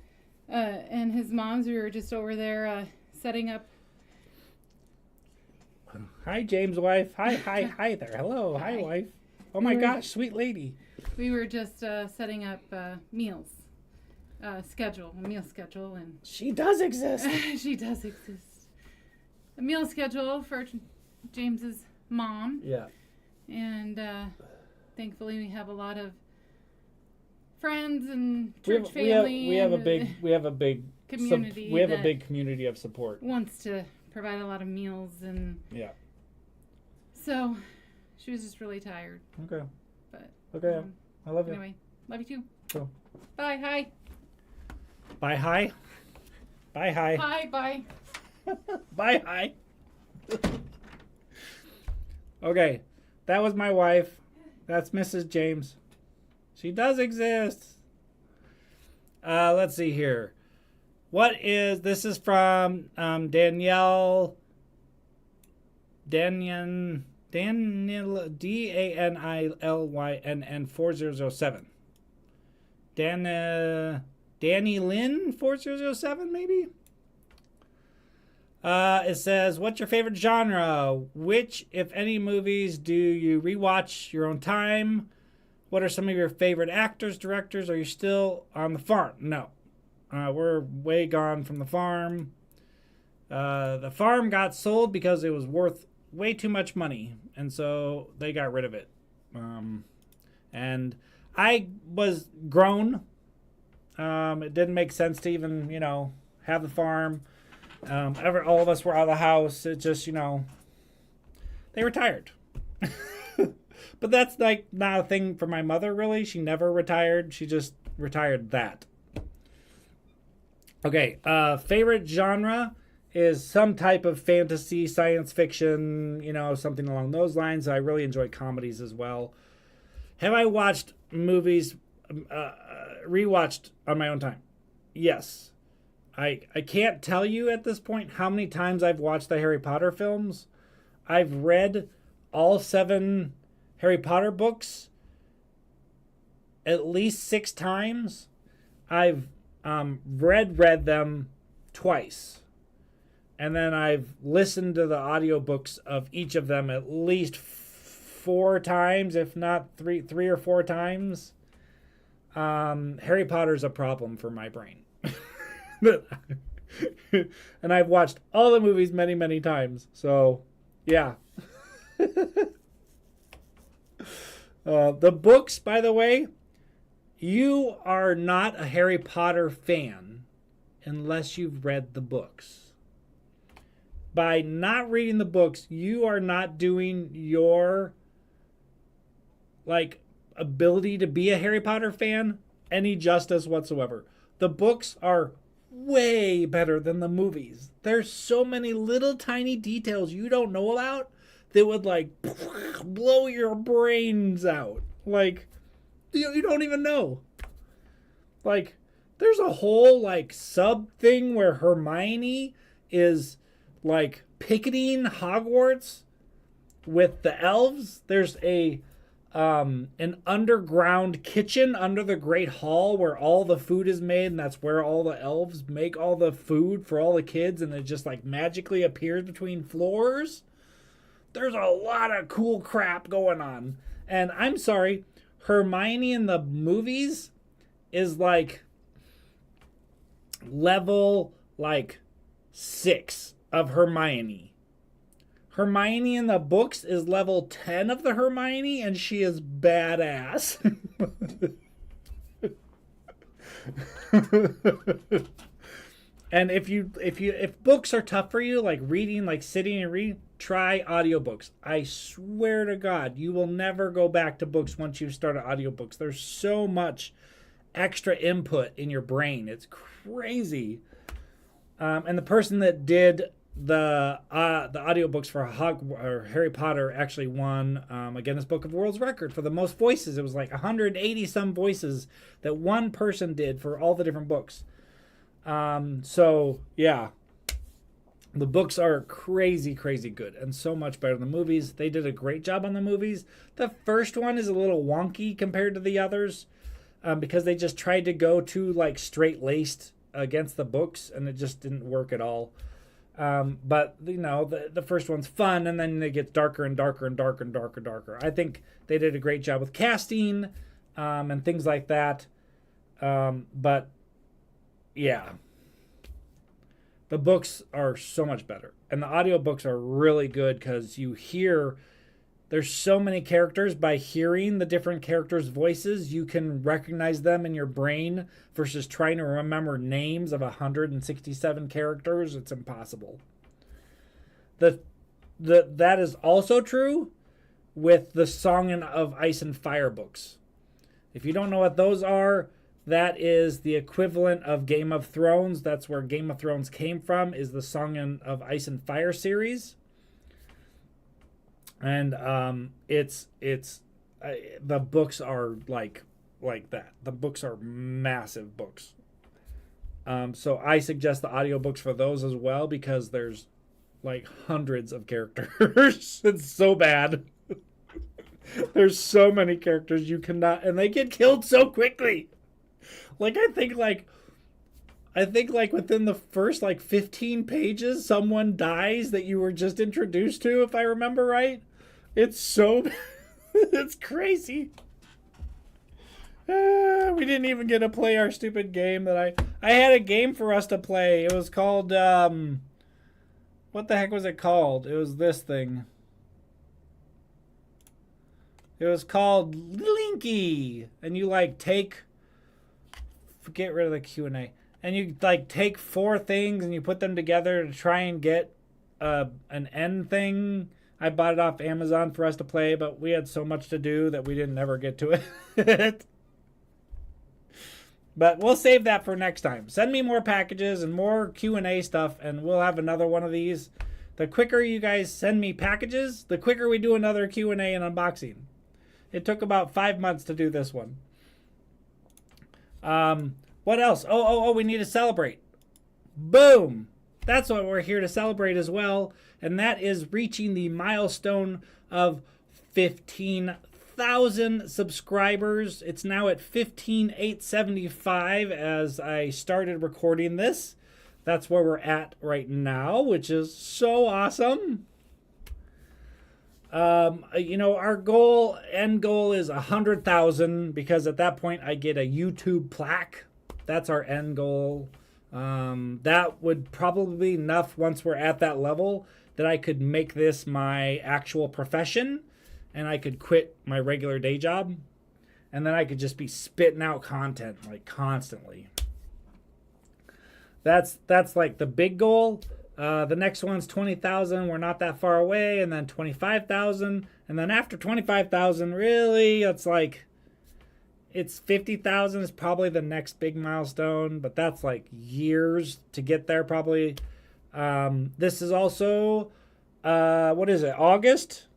B: and his mom's. We were just over there setting up.
A: Hi, James' wife. Hi there. Hello. Hi, wife. Oh my gosh, sweet lady.
B: We were just setting up meals, meal schedule, and
A: she does exist.
B: She does exist. A meal schedule for James's mom.
A: Yeah.
B: And thankfully, we have a lot of friends and church family.
A: We have a big
B: community.
A: We have a big community of support.
B: Wants to provide a lot of meals, and
A: yeah.
B: So she was just really tired.
A: Okay.
B: But
A: okay, I love you.
B: Anyway, love you too.
A: Cool.
B: Bye. Hi.
A: Bye. Hi. Bye. Hi.
B: Hi. Bye.
A: Bye. Hi. Okay. That was my wife. That's Mrs. James. She does exist. Let's see here. This is from Danielle, Danilynn, DANILYNN 4007. Danny Lynn 4007, maybe? It says, what's your favorite genre? Which, if any, movies do you rewatch your own time? What are some of your favorite actors, directors? Are you still on the farm? No. We're way gone from the farm. The farm got sold because it was worth way too much money, and so they got rid of it. And I was grown. It didn't make sense to even, have the farm. All of us were out of the house. It just, they retired. But that's like not a thing for my mother, really. She never retired. She just retired that. Okay, favorite genre is some type of fantasy, science fiction, something along those lines. I really enjoy comedies as well. Have I watched movies, rewatched on my own time? Yes. I can't tell you at this point how many times I've watched the Harry Potter films. I've read all 7 Harry Potter books at least 6 times. I've read them twice. And then I've listened to the audiobooks of each of them at least 4 times, if not three or 4 times. Harry Potter's a problem for my brain. And I've watched all the movies many, many times. So, yeah. The books, by the way, you are not a Harry Potter fan unless you've read the books. By not reading the books, you are not doing your ability to be a Harry Potter fan any justice whatsoever. The books are way better than the movies. There's so many little tiny details you don't know about that would blow your brains out. You don't even know. There's a whole sub thing where Hermione is picketing Hogwarts with the elves. There's an underground kitchen under the Great Hall where all the food is made, and that's where all the elves make all the food for all the kids, and it just magically appears between floors. There's a lot of cool crap going on. And I'm sorry, Hermione in the movies is level 6 of Hermione. Hermione in the books is level 10 of the Hermione, and she is badass. And if books are tough for you, reading, sitting and reading, try audiobooks. I swear to God, you will never go back to books once you've started audiobooks. There's so much extra input in your brain. It's crazy. And the person that did the audiobooks for Harry Potter actually won a Guinness Book of World's Record for the most voices. It was 180 some voices that one person did for all the different books. So yeah, the books are crazy good and so much better than the movies. They did a great job on the movies. The first one is a little wonky compared to the others, because they just tried to go too straight-laced against the books, and it just didn't work at all. But the first one's fun, and then it gets darker and darker and darker and darker and darker. I think they did a great job with casting, and things like that. But yeah, the books are so much better, and the audiobooks are really good because you hear. There's so many characters. By hearing the different characters' voices, you can recognize them in your brain versus trying to remember names of 167 characters. It's impossible. That is also true with the Song of Ice and Fire books. If you don't know what those are, that is the equivalent of Game of Thrones. That's where Game of Thrones came from, is the Song of Ice and Fire series. And the books are like that. The books are massive books. So I suggest the audiobooks for those as well, because there's hundreds of characters. It's so bad. There's so many characters you cannot, and they get killed so quickly. I think within the first 15 pages, someone dies that you were just introduced to, if I remember right. It's so... it's crazy. We didn't even get to play our stupid game that I had a game for us to play. It was called... what the heck was it called? It was this thing. It was called Linky. And you take... Get rid of the Q&A. And you take 4 things and you put them together to try and get an end thing. I bought it off Amazon for us to play, but we had so much to do that we didn't ever get to it. But we'll save that for next time. Send me more packages and more Q&A stuff, and we'll have another one of these. The quicker you guys send me packages, the quicker we do another Q&A and unboxing. It took about 5 months to do this one. What else? Oh, we need to celebrate. Boom! That's what we're here to celebrate as well. And that is reaching the milestone of 15,000 subscribers. It's now at 15,875 as I started recording this. That's where we're at right now, which is so awesome. Our end goal is 100,000 because at that point I get a YouTube plaque. That's our end goal. That would probably be enough once we're at that level that I could make this my actual profession and I could quit my regular day job and then I could just be spitting out content like constantly. That's like the big goal. The next one's 20,000. We're not that far away. And then 25,000. And then after 25,000, really, it's 50,000 is probably the next big milestone. But that's like years to get there probably. This is also, what is it, August?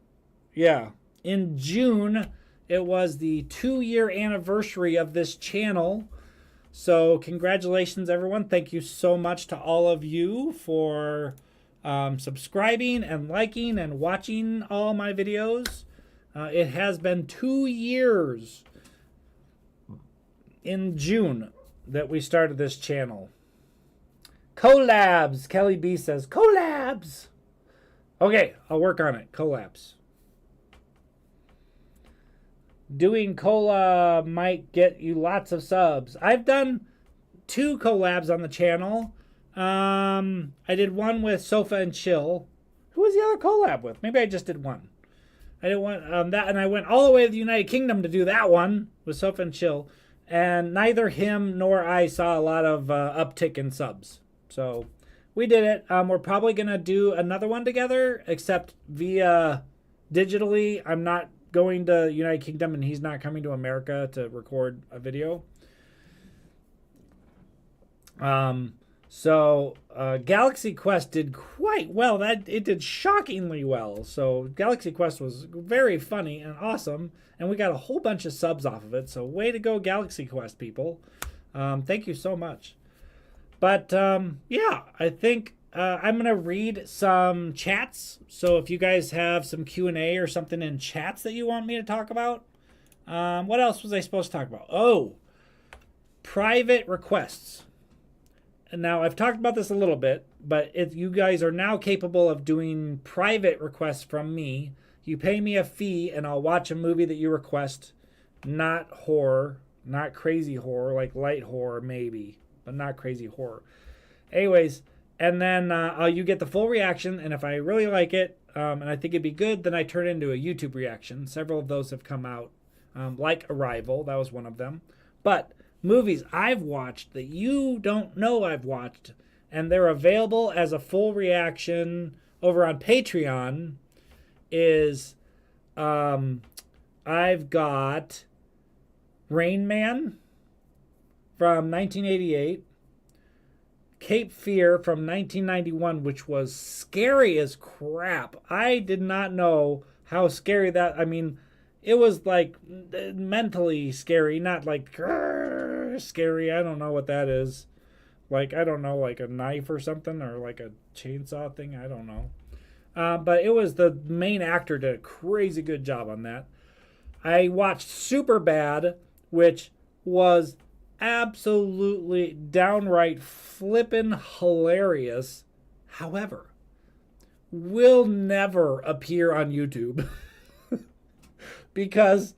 A: Yeah. In June, it was the 2-year anniversary of this channel. So congratulations, everyone. Thank you so much to all of you for subscribing and liking and watching all my videos. It has been 2 years in June that we started this channel. Collabs. Kelly B says, collabs. Okay, I'll work on it. Collabs. Doing cola might get you lots of subs. I've done 2 collabs on the channel. I did one with Sofa and Chill. Who was the other collab with? Maybe I just did one. I did one that, and I went all the way to the United Kingdom to do that one with Sofa and Chill. And neither him nor I saw a lot of uptick in subs. So we did it. We're probably gonna do another one together, except via digitally. I'm not going to United Kingdom and he's not coming to America to record a video. Galaxy Quest did quite well. It did shockingly well. So Galaxy Quest was very funny and awesome, and we got a whole bunch of subs off of it. So way to go, Galaxy Quest people. Thank you so much. But yeah, I think I'm gonna read some chats. So if you guys have some Q&A or something in chats that you want me to talk about, what else was I supposed to talk about? Oh, private requests. And now I've talked about this a little bit, but if you guys are now capable of doing private requests from me, you pay me a fee and I'll watch a movie that you request, not horror, not crazy horror, like light horror maybe, but not crazy horror. Anyways. And then you get the full reaction, and if I really like it, and I think it'd be good, then I turn it into a YouTube reaction. Several of those have come out, like Arrival. That was one of them. But movies I've watched that you don't know I've watched, and they're available as a full reaction over on Patreon, is I've got Rain Man from 1988. Cape Fear from 1991, which was scary as crap. I did not know how scary that, I mean, it was like mentally scary, not like scary. I don't know what that is. Like, I don't know, like a knife or something, or like a chainsaw thing. I don't know. But it was the main actor did a crazy good job on that. I watched Superbad, which was absolutely downright flippin' hilarious. However, will never appear on YouTube because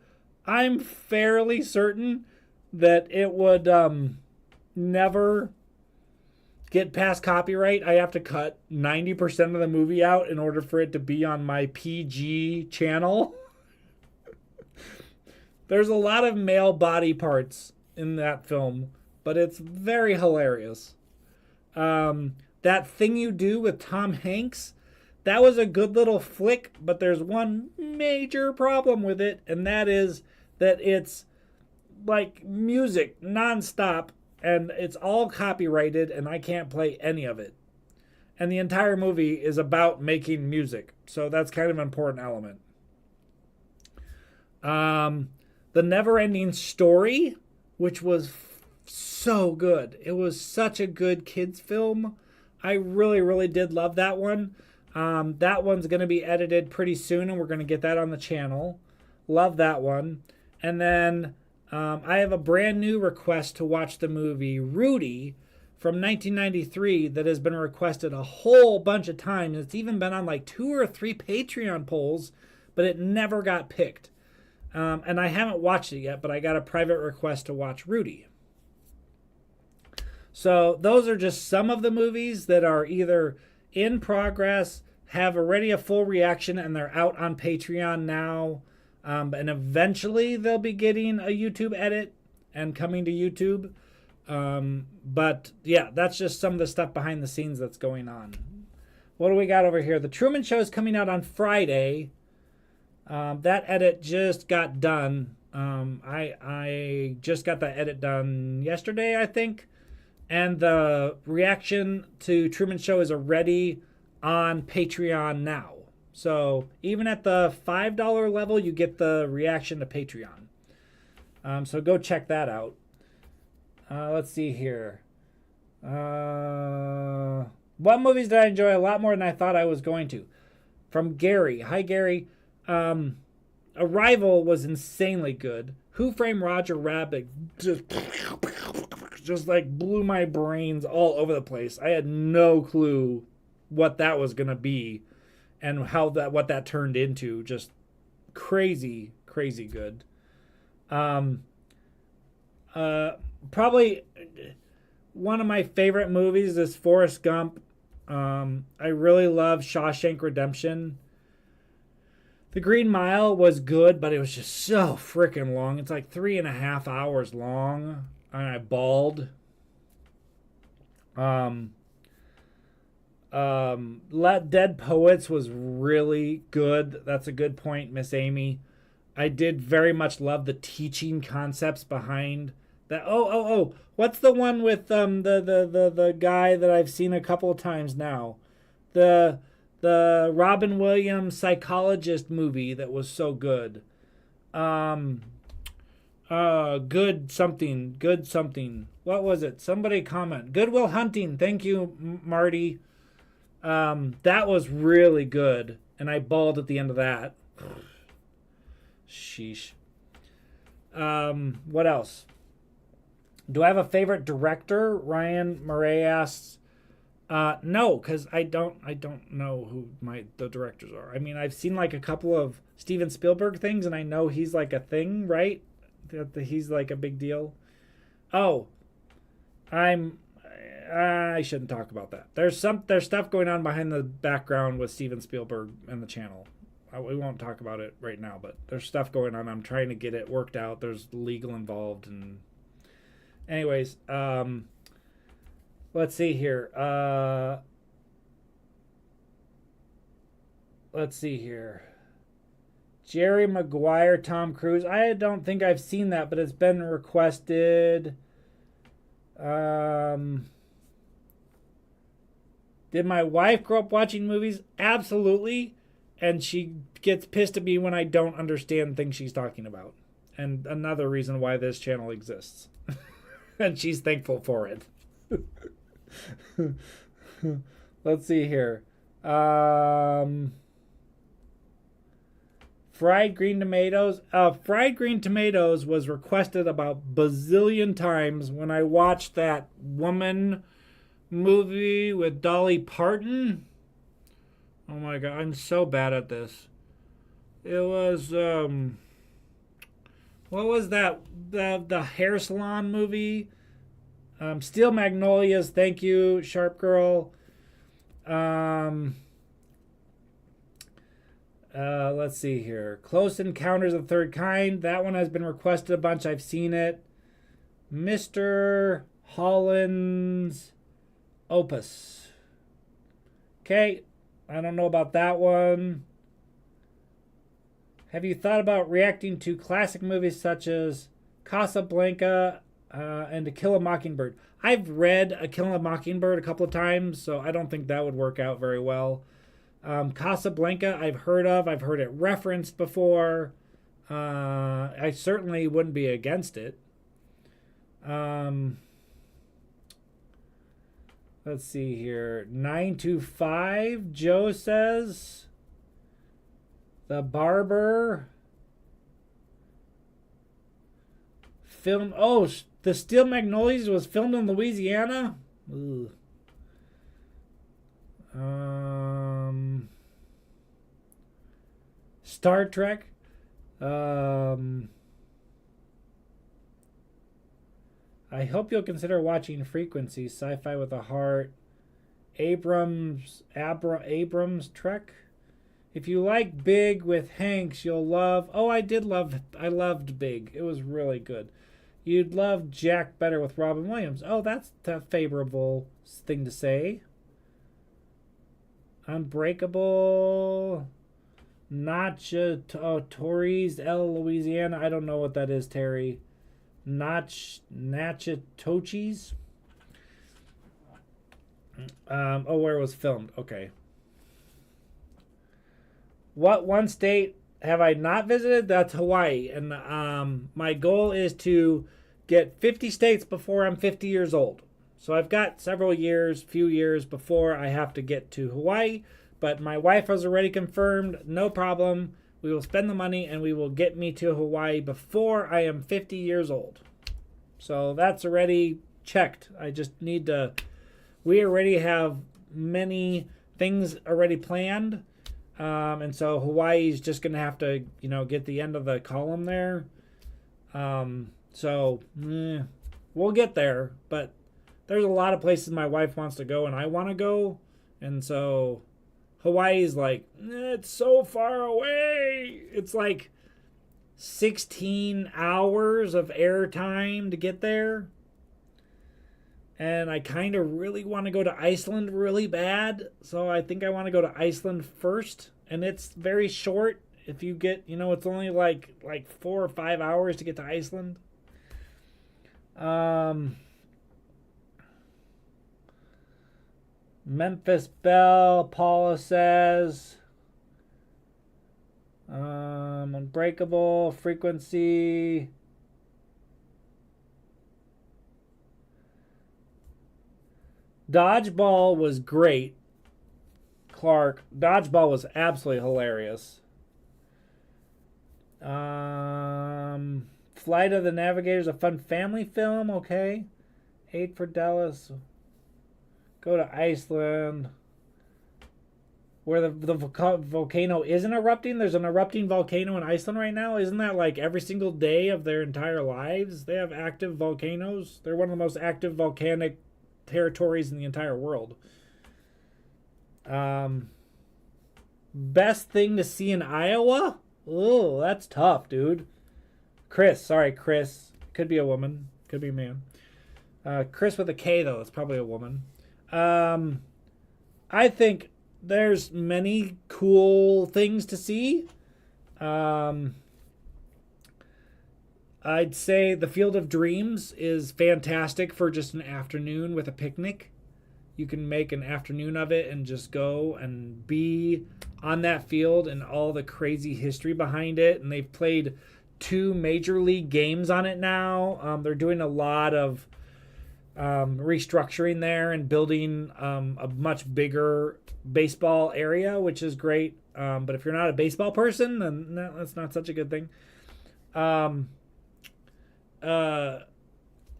A: I'm fairly certain that it would never get past copyright. I have to cut 90% of the movie out in order for it to be on my PG channel. There's a lot of male body parts in that film, but it's very hilarious. That Thing You Do with Tom Hanks, that was a good little flick, but there's one major problem with it, and that is that it's like music nonstop, and it's all copyrighted, and I can't play any of it. And the entire movie is about making music, so that's kind of an important element. The Never-Ending Story, which was so good. It was such a good kids film. I really, really did love that one. That one's going to be edited pretty soon, and we're going to get that on the channel. Love that one. And then I have a brand new request to watch the movie Rudy from 1993 that has been requested a whole bunch of times. It's even been on like 2 or 3 Patreon polls, but it never got picked. And I haven't watched it yet, but I got a private request to watch Rudy. So those are just some of the movies that are either in progress, have already a full reaction, and they're out on Patreon now. And eventually they'll be getting a YouTube edit and coming to YouTube. But yeah, that's just some of the stuff behind the scenes that's going on. What do we got over here? The Truman Show is coming out on Friday. That edit just got done. I just got that edit done yesterday, I think. And the reaction to Truman Show is already on Patreon now. So even at the $5 level, you get the reaction to Patreon. So go check that out. Let's see here. What movies did I enjoy a lot more than I thought I was going to? From Gary. Hi, Gary. Arrival was insanely good. Who Framed Roger Rabbit just like blew my brains all over the place. I had no clue what that was going to be and what that turned into. Just crazy good. Probably one of my favorite movies is Forrest Gump. I really love Shawshank Redemption. The Green Mile was good, but it was just so freaking long. It's like 3.5 hours long, and I bawled. Let Dead Poets was really good. That's a good point, Miss Amy. I did very much love the teaching concepts behind that. Oh. What's the one with the guy that I've seen a couple of times now? The Robin Williams psychologist movie that was so good. Good something. What was it? Somebody comment. Good Will Hunting. Thank you, Marty. That was really good, and I bawled at the end of that. Sheesh. What else? Do I have a favorite director? Ryan Murray asks. No, because I don't know who the directors are. I mean, I've seen like a couple of Steven Spielberg things, and I know he's like a thing, right? That he's like a big deal. Oh, I shouldn't talk about that. There's stuff going on behind the background with Steven Spielberg and the channel. We won't talk about it right now, but there's stuff going on. I'm trying to get it worked out. There's legal involved, and anyways, let's see here. Jerry Maguire, Tom Cruise. I don't think I've seen that, but it's been requested. Did my wife grow up watching movies? Absolutely. And she gets pissed at me when I don't understand things she's talking about. And another reason why this channel exists. And she's thankful for it. Let's see here. Fried green tomatoes. Fried green tomatoes was requested about bazillion times when I watched that woman movie with Dolly Parton. Oh my god, I'm so bad at this. It was what was that? The hair salon movie? Steel Magnolias, thank you, Sharp Girl. Let's see here. Close Encounters of the Third Kind. That one has been requested a bunch. I've seen it. Mr. Holland's Opus. Okay. I don't know about that one. Have you thought about reacting to classic movies such as Casablanca and To Kill a Mockingbird? I've read A Kill a Mockingbird a couple of times, so I don't think that would work out very well. Casablanca, I've heard of. I've heard it referenced before. I certainly wouldn't be against it. Let's see here. 925, Joe says. The Barber. Film. Oh, the Steel Magnolias was filmed in Louisiana? Ugh. Star Trek. I hope you'll consider watching Frequency, Sci-Fi with a Heart. Abrams Trek. If you like Big with Hanks, you'll love. Oh, I loved Big. It was really good. You'd love Jack better with Robin Williams. Oh, that's a favorable thing to say. Unbreakable. Tories, Louisiana. I don't know what that is, Terry. Natchitoches. Where it was filmed. Okay. What one state have I not visited? That's Hawaii. And my goal is to get 50 states before I'm 50 years old. So I've got few years before I have to get to Hawaii. But my wife has already confirmed, no problem. We will spend the money and we will get me to Hawaii before I am 50 years old. So that's already checked. I just need to... We already have many things already planned. And so Hawaii's just going to have to, get the end of the column there. We'll get there. But there's a lot of places my wife wants to go and I want to go. And so Hawaii's like, it's so far away. It's like 16 hours of airtime to get there. And I kind of really want to go to Iceland really bad. So I think I want to go to Iceland first. And it's very short. If you get, it's only like 4 or 5 hours to get to Iceland. Memphis Belle, Paula says. Unbreakable, Frequency. Dodgeball was great. Clark. Dodgeball was absolutely hilarious. Flight of the Navigator is a fun family film. Okay. 8 for Dallas. Go to Iceland. Where the volcano isn't erupting. There's an erupting volcano in Iceland right now. Isn't that like every single day of their entire lives? They have active volcanoes. They're one of the most active volcanic territories in the entire world. Best thing to see in Iowa? Oh, that's tough, dude. Chris. Could be a woman. Could be a man. Chris with a K, though. It's probably a woman. I think there's many cool things to see. I'd say the Field of Dreams is fantastic for just an afternoon with a picnic. You can make an afternoon of it and just go and be on that field and all the crazy history behind it. And they've played 2 major league games on it now. They're doing a lot of restructuring there and building a much bigger baseball area, which is great. But if you're not a baseball person, then that's not such a good thing.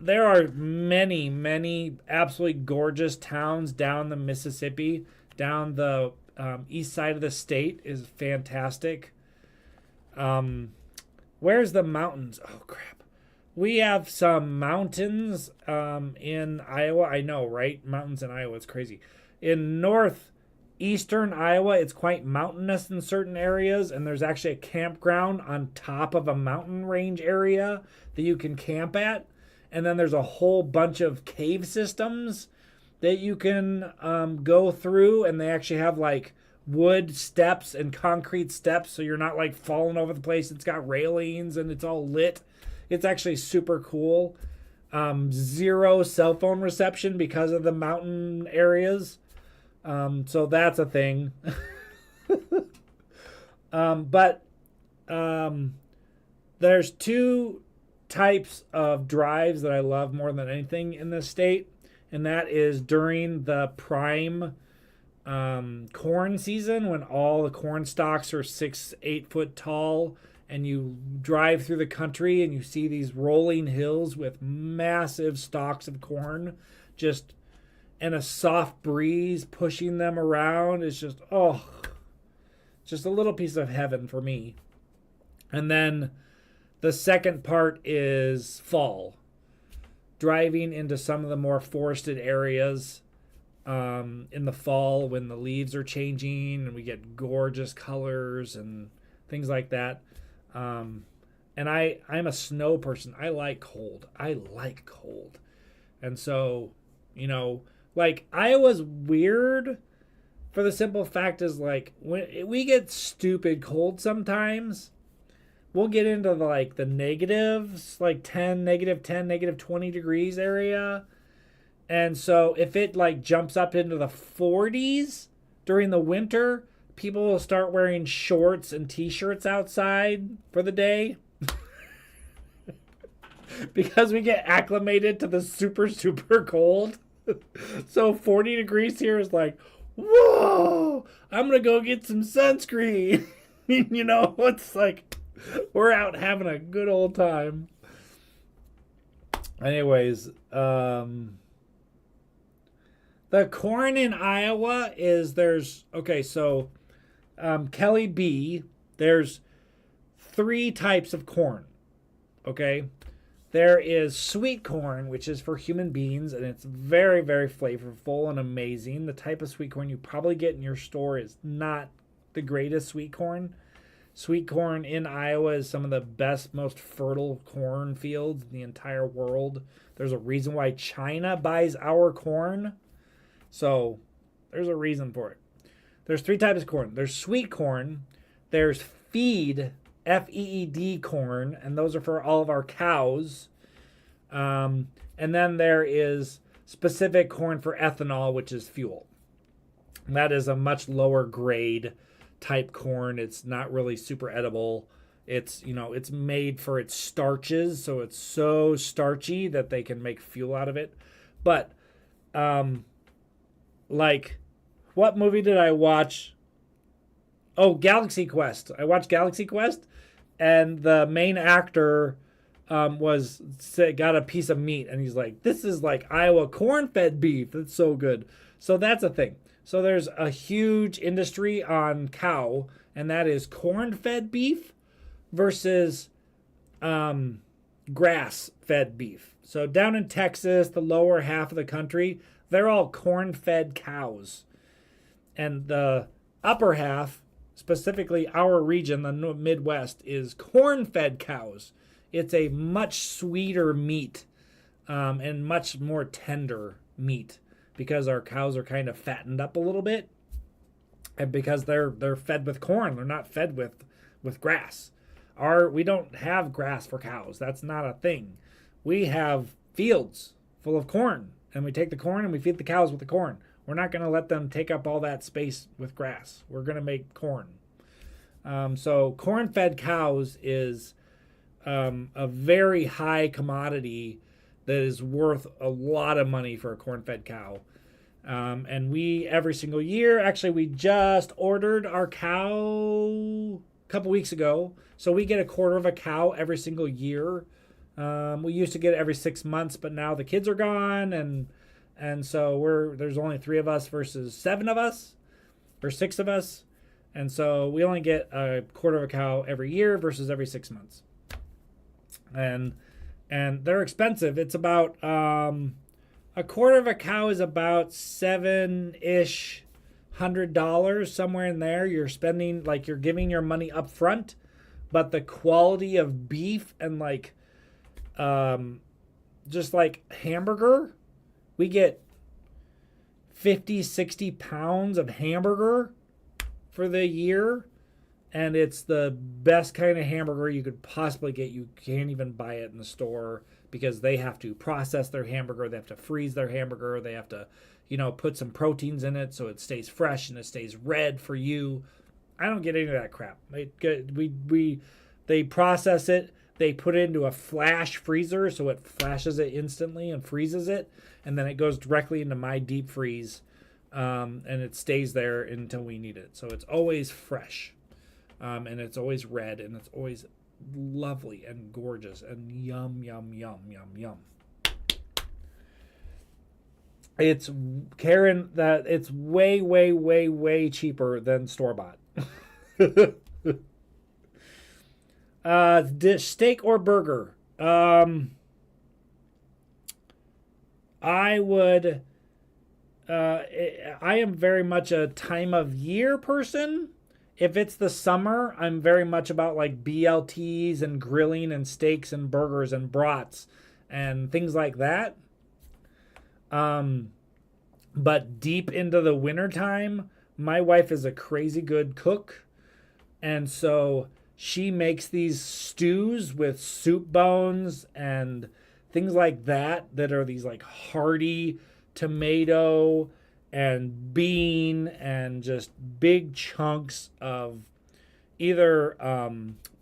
A: There are many, many absolutely gorgeous towns down the Mississippi. Down the east side of the state is fantastic. Where's the mountains? Oh, crap. We have some mountains in Iowa. I know, right? Mountains in Iowa. It's crazy. In northeastern Iowa, it's quite mountainous in certain areas. And there's actually a campground on top of a mountain range area that you can camp at. And then there's a whole bunch of cave systems that you can go through. And they actually have like wood steps and concrete steps. So you're not like falling over the place. It's got railings and it's all lit. It's actually super cool. 0 cell phone reception because of the mountain areas. So that's a thing. But there's two types of drives that I love more than anything in this state, and that is during the prime corn season when all the corn stalks are 6, 8 foot tall, and you drive through the country and you see these rolling hills with massive stalks of corn, just and a soft breeze pushing them around. It's just just a little piece of heaven for me. And then the second part is fall, driving into some of the more forested areas in the fall when the leaves are changing and we get gorgeous colors and things like that. And I'm a snow person. I like cold. And so, like Iowa's weird for the simple fact is like when we get stupid cold sometimes, we'll get into the negatives, like 10, -10, -20 degrees area. And so if it jumps up into the 40s during the winter, people will start wearing shorts and t-shirts outside for the day. Because we get acclimated to the super, super cold. So 40 degrees here is like, whoa, I'm going to go get some sunscreen. It's like we're out having a good old time. Anyways, the corn in Iowa is Kelly B, there's 3 types of corn. Okay. There is sweet corn, which is for human beings, and it's very, very flavorful and amazing. The type of sweet corn you probably get in your store is not the greatest sweet corn. Sweet corn in Iowa is some of the best, most fertile corn fields in the entire world. There's a reason why China buys our corn. So there's a reason for it. There's 3 types of corn. There's sweet corn. There's feed, FEED corn, and those are for all of our cows. And then there is specific corn for ethanol, which is fuel. And that is a much lower grade type corn. It's not really super edible. It's made for its starches, so it's so starchy that they can make fuel out of it. But what movie did I watch? Oh, Galaxy Quest. I watched Galaxy Quest, and the main actor got a piece of meat, and he's like, "This is like Iowa corn-fed beef. It's so good." So that's a thing. So there's a huge industry on cow, and that is corn-fed beef versus grass-fed beef. So down in Texas, the lower half of the country, they're all corn-fed cows, and the upper half, specifically our region, the Midwest, is corn-fed cows. It's a much sweeter meat and much more tender meat because our cows are kind of fattened up a little bit, and because they're fed with corn. They're not fed with grass. We don't have grass for cows. That's not a thing. We have fields full of corn, and we take the corn and we feed the cows with the corn. We're not going to let them take up all that space with grass. We're going to make corn. So corn-fed cows is a very high commodity that is worth a lot of money for a corn-fed cow. And we, every single year, actually, we just ordered our cow a couple weeks ago. So we get a quarter of a cow every single year. We used to get it every 6 months, but now the kids are gone, and so there's only 3 of us versus 7 of us, or 6 of us. And so we only get a quarter of a cow every year versus every 6 months. And they're expensive. It's about a quarter of a cow is about $7-ish $100, somewhere in there. You're spending, you're giving your money up front, but the quality of beef and just like hamburger, we get 50, 60 pounds of hamburger for the year, and it's the best kind of hamburger you could possibly get. You can't even buy it in the store because they have to process their hamburger, they have to freeze their hamburger, they have to put some proteins in it so it stays fresh and it stays red for you. I don't get any of that crap. They process it, they put it into a flash freezer, so it flashes it instantly and freezes it, and then it goes directly into my deep freeze, and it stays there until we need it. So it's always fresh, and it's always red, and it's always lovely and gorgeous and yum, yum, yum, yum, yum. It's Karen, that it's way, way, way, way cheaper than store-bought. Steak or burger? I would. I am very much a time of year person. If it's the summer, I'm very much about like BLTs and grilling and steaks and burgers and brats and things like that. But deep into the wintertime, my wife is a crazy good cook. And so she makes these stews with soup bones and things like that are these like hearty tomato and bean and just big chunks of either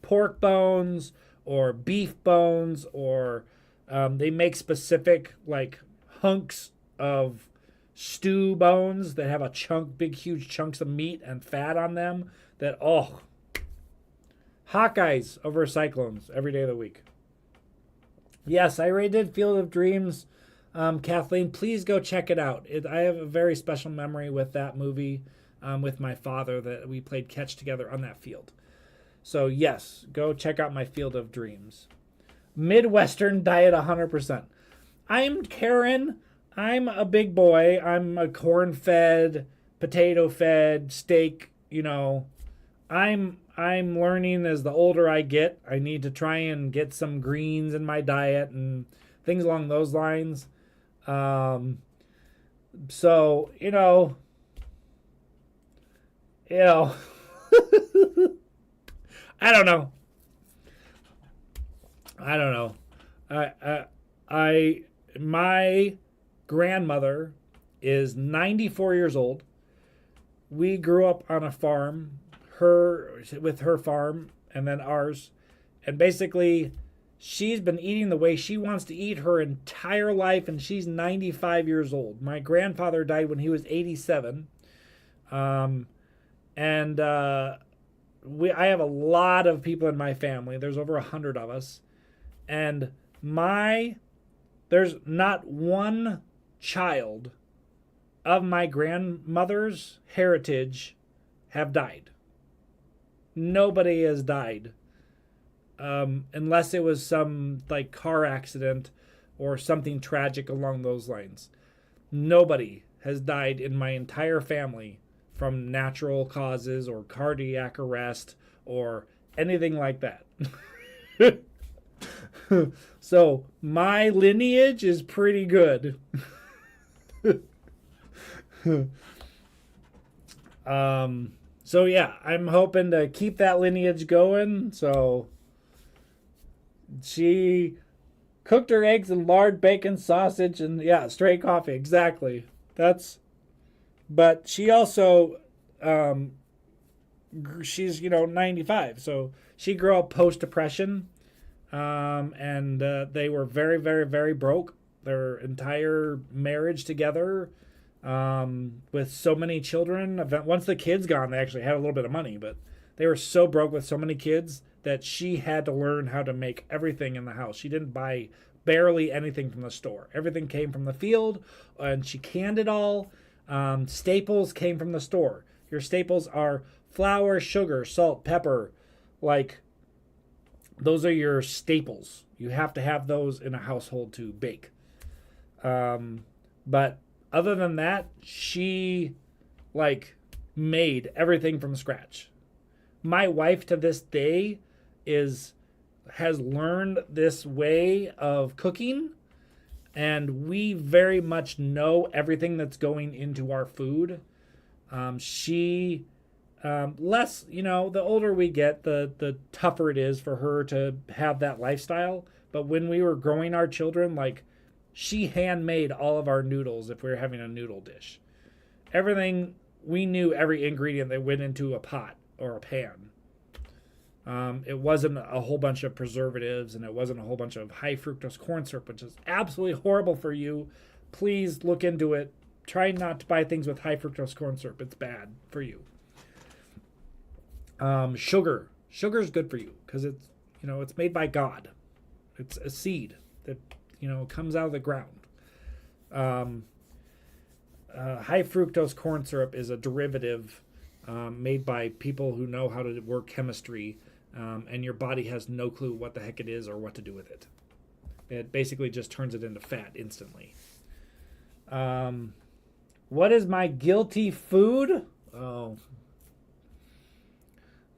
A: pork bones or beef bones, or they make specific like hunks of stew bones that have a big huge chunks of meat and fat on them that, oh, Hawkeyes over Cyclones every day of the week. Yes, I already did Field of Dreams. Kathleen, please go check it out. I have a very special memory with that movie, with my father, that we played catch together on that field. So yes, go check out my Field of Dreams. Midwestern diet 100%. I'm Karen. I'm a big boy. I'm a corn-fed, potato-fed, steak, I'm learning as the older I get. I need to try and get some greens in my diet and things along those lines. So, I don't know. My grandmother is 94 years old. We grew up on a farm, with her farm and then ours. And basically, she's been eating the way she wants to eat her entire life, and she's 95 years old. My grandfather died when he was 87. I have a lot of people in my family. There's over 100 of us. And there's not one child of my grandmother's heritage have died. Nobody has died. Unless it was some like car accident or something tragic along those lines. Nobody has died in my entire family from natural causes or cardiac arrest or anything like that. So my lineage is pretty good. So yeah, I'm hoping to keep that lineage going. So she cooked her eggs in lard, bacon, sausage, and yeah, straight coffee. Exactly. But she also, she's 95, so she grew up post-depression, and they were very, very, very broke. Their entire marriage together, with so many children. Once the kids gone, they actually had a little bit of money, but they were so broke with so many kids that she had to learn how to make everything in the house. She didn't buy barely anything from the store. Everything came from the field, and she canned it all. Staples came from the store. Your staples are flour, sugar, salt, pepper. Like, those are your staples. You have to have those in a household to bake. But other than that, she made everything from scratch. My wife to this day has learned this way of cooking, and we very much know everything that's going into our food. She less, the older we get, the tougher it is for her to have that lifestyle. But when we were growing our children, she handmade all of our noodles if we were having a noodle dish. Everything, we knew every ingredient that went into a pot or a pan. It wasn't a whole bunch of preservatives, and it wasn't a whole bunch of high fructose corn syrup, which is absolutely horrible for you. Please look into it. Try not to buy things with high fructose corn syrup. It's bad for you. Sugar. Sugar is good for you because it's, it's made by God. It's a seed that, comes out of the ground. High fructose corn syrup is a derivative made by people who know how to work chemistry, and your body has no clue what the heck it is or what to do with it. It basically just turns it into fat instantly. What is my guilty food? Oh.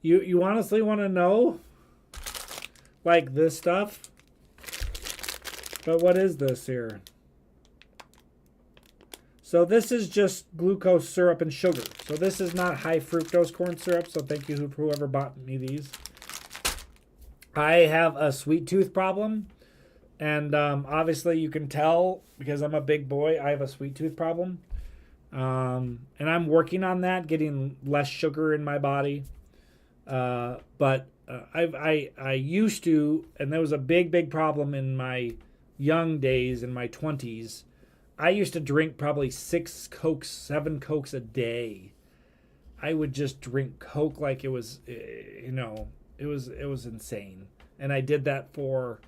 A: You honestly want to know? Like this stuff? But what is this here? So this is just glucose syrup and sugar. So this is not high fructose corn syrup. So thank you whoever bought me these. I have a sweet tooth problem. And obviously you can tell because I'm a big boy, I have a sweet tooth problem. And I'm working on that, getting less sugar in my body. But I used to, and there was a big problem in my young days, in my 20s. I used to drink probably 6 Cokes, 7 Cokes a day. I would just drink Coke like it was, it was insane. And I did that for,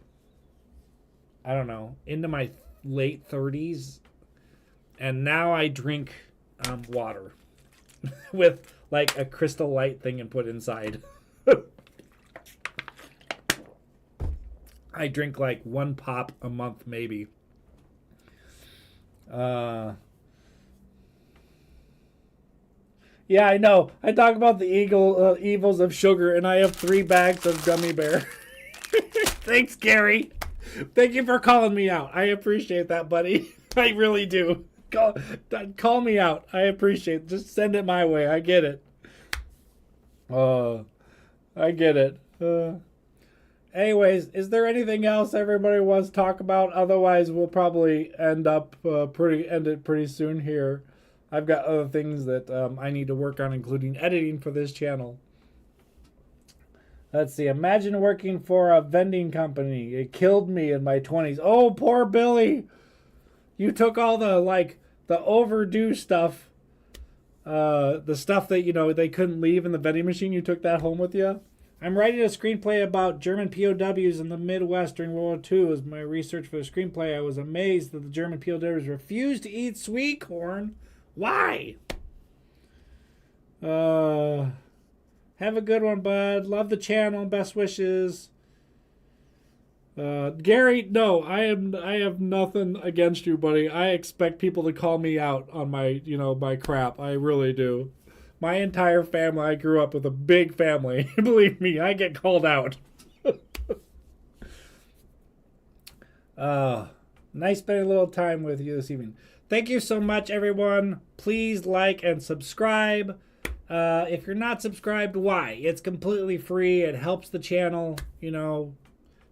A: I don't know, into my late 30s. And now I drink water with like a Crystal Light thing and put inside. I drink like 1 pop a month, maybe. Yeah, I know. I talk about the evils of sugar, and I have 3 bags of gummy bear. Thanks, Gary. Thank you for calling me out. I appreciate that, buddy. I really do. Call me out. I appreciate it. Just send it my way. I get it. I get it. Anyways, is there anything else everybody wants to talk about? Otherwise, we'll probably end it pretty soon here. I've got other things that I need to work on, including editing for this channel. Let's see. Imagine working for a vending company. It killed me in my 20s. Oh, poor Billy. You took all the overdue stuff. The stuff that, they couldn't leave in the vending machine. You took that home with you. I'm writing a screenplay about German POWs in the Midwest during World War II. As my research for the screenplay, I was amazed that the German POWs refused to eat sweet corn. Why? Have a good one, bud. Love the channel. Best wishes. Gary, no, I have nothing against you, buddy. I expect people to call me out on my, my crap. I really do. My entire family, I grew up with a big family. Believe me, I get called out. Nice spending a little time with you this evening. Thank you so much, everyone. Please like and subscribe. If you're not subscribed, why? It's completely free. It helps the channel,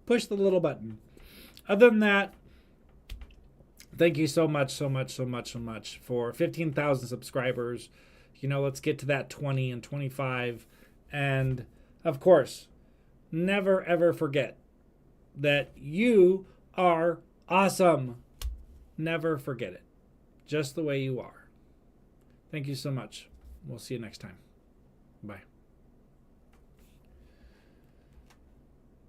A: push the little button. Other than that, thank you so much for 15,000 subscribers. Let's get to that 20 and 25. And, of course, never, ever forget that you are awesome. Never forget it. Just the way you are. Thank you so much. We'll see you next time. Bye.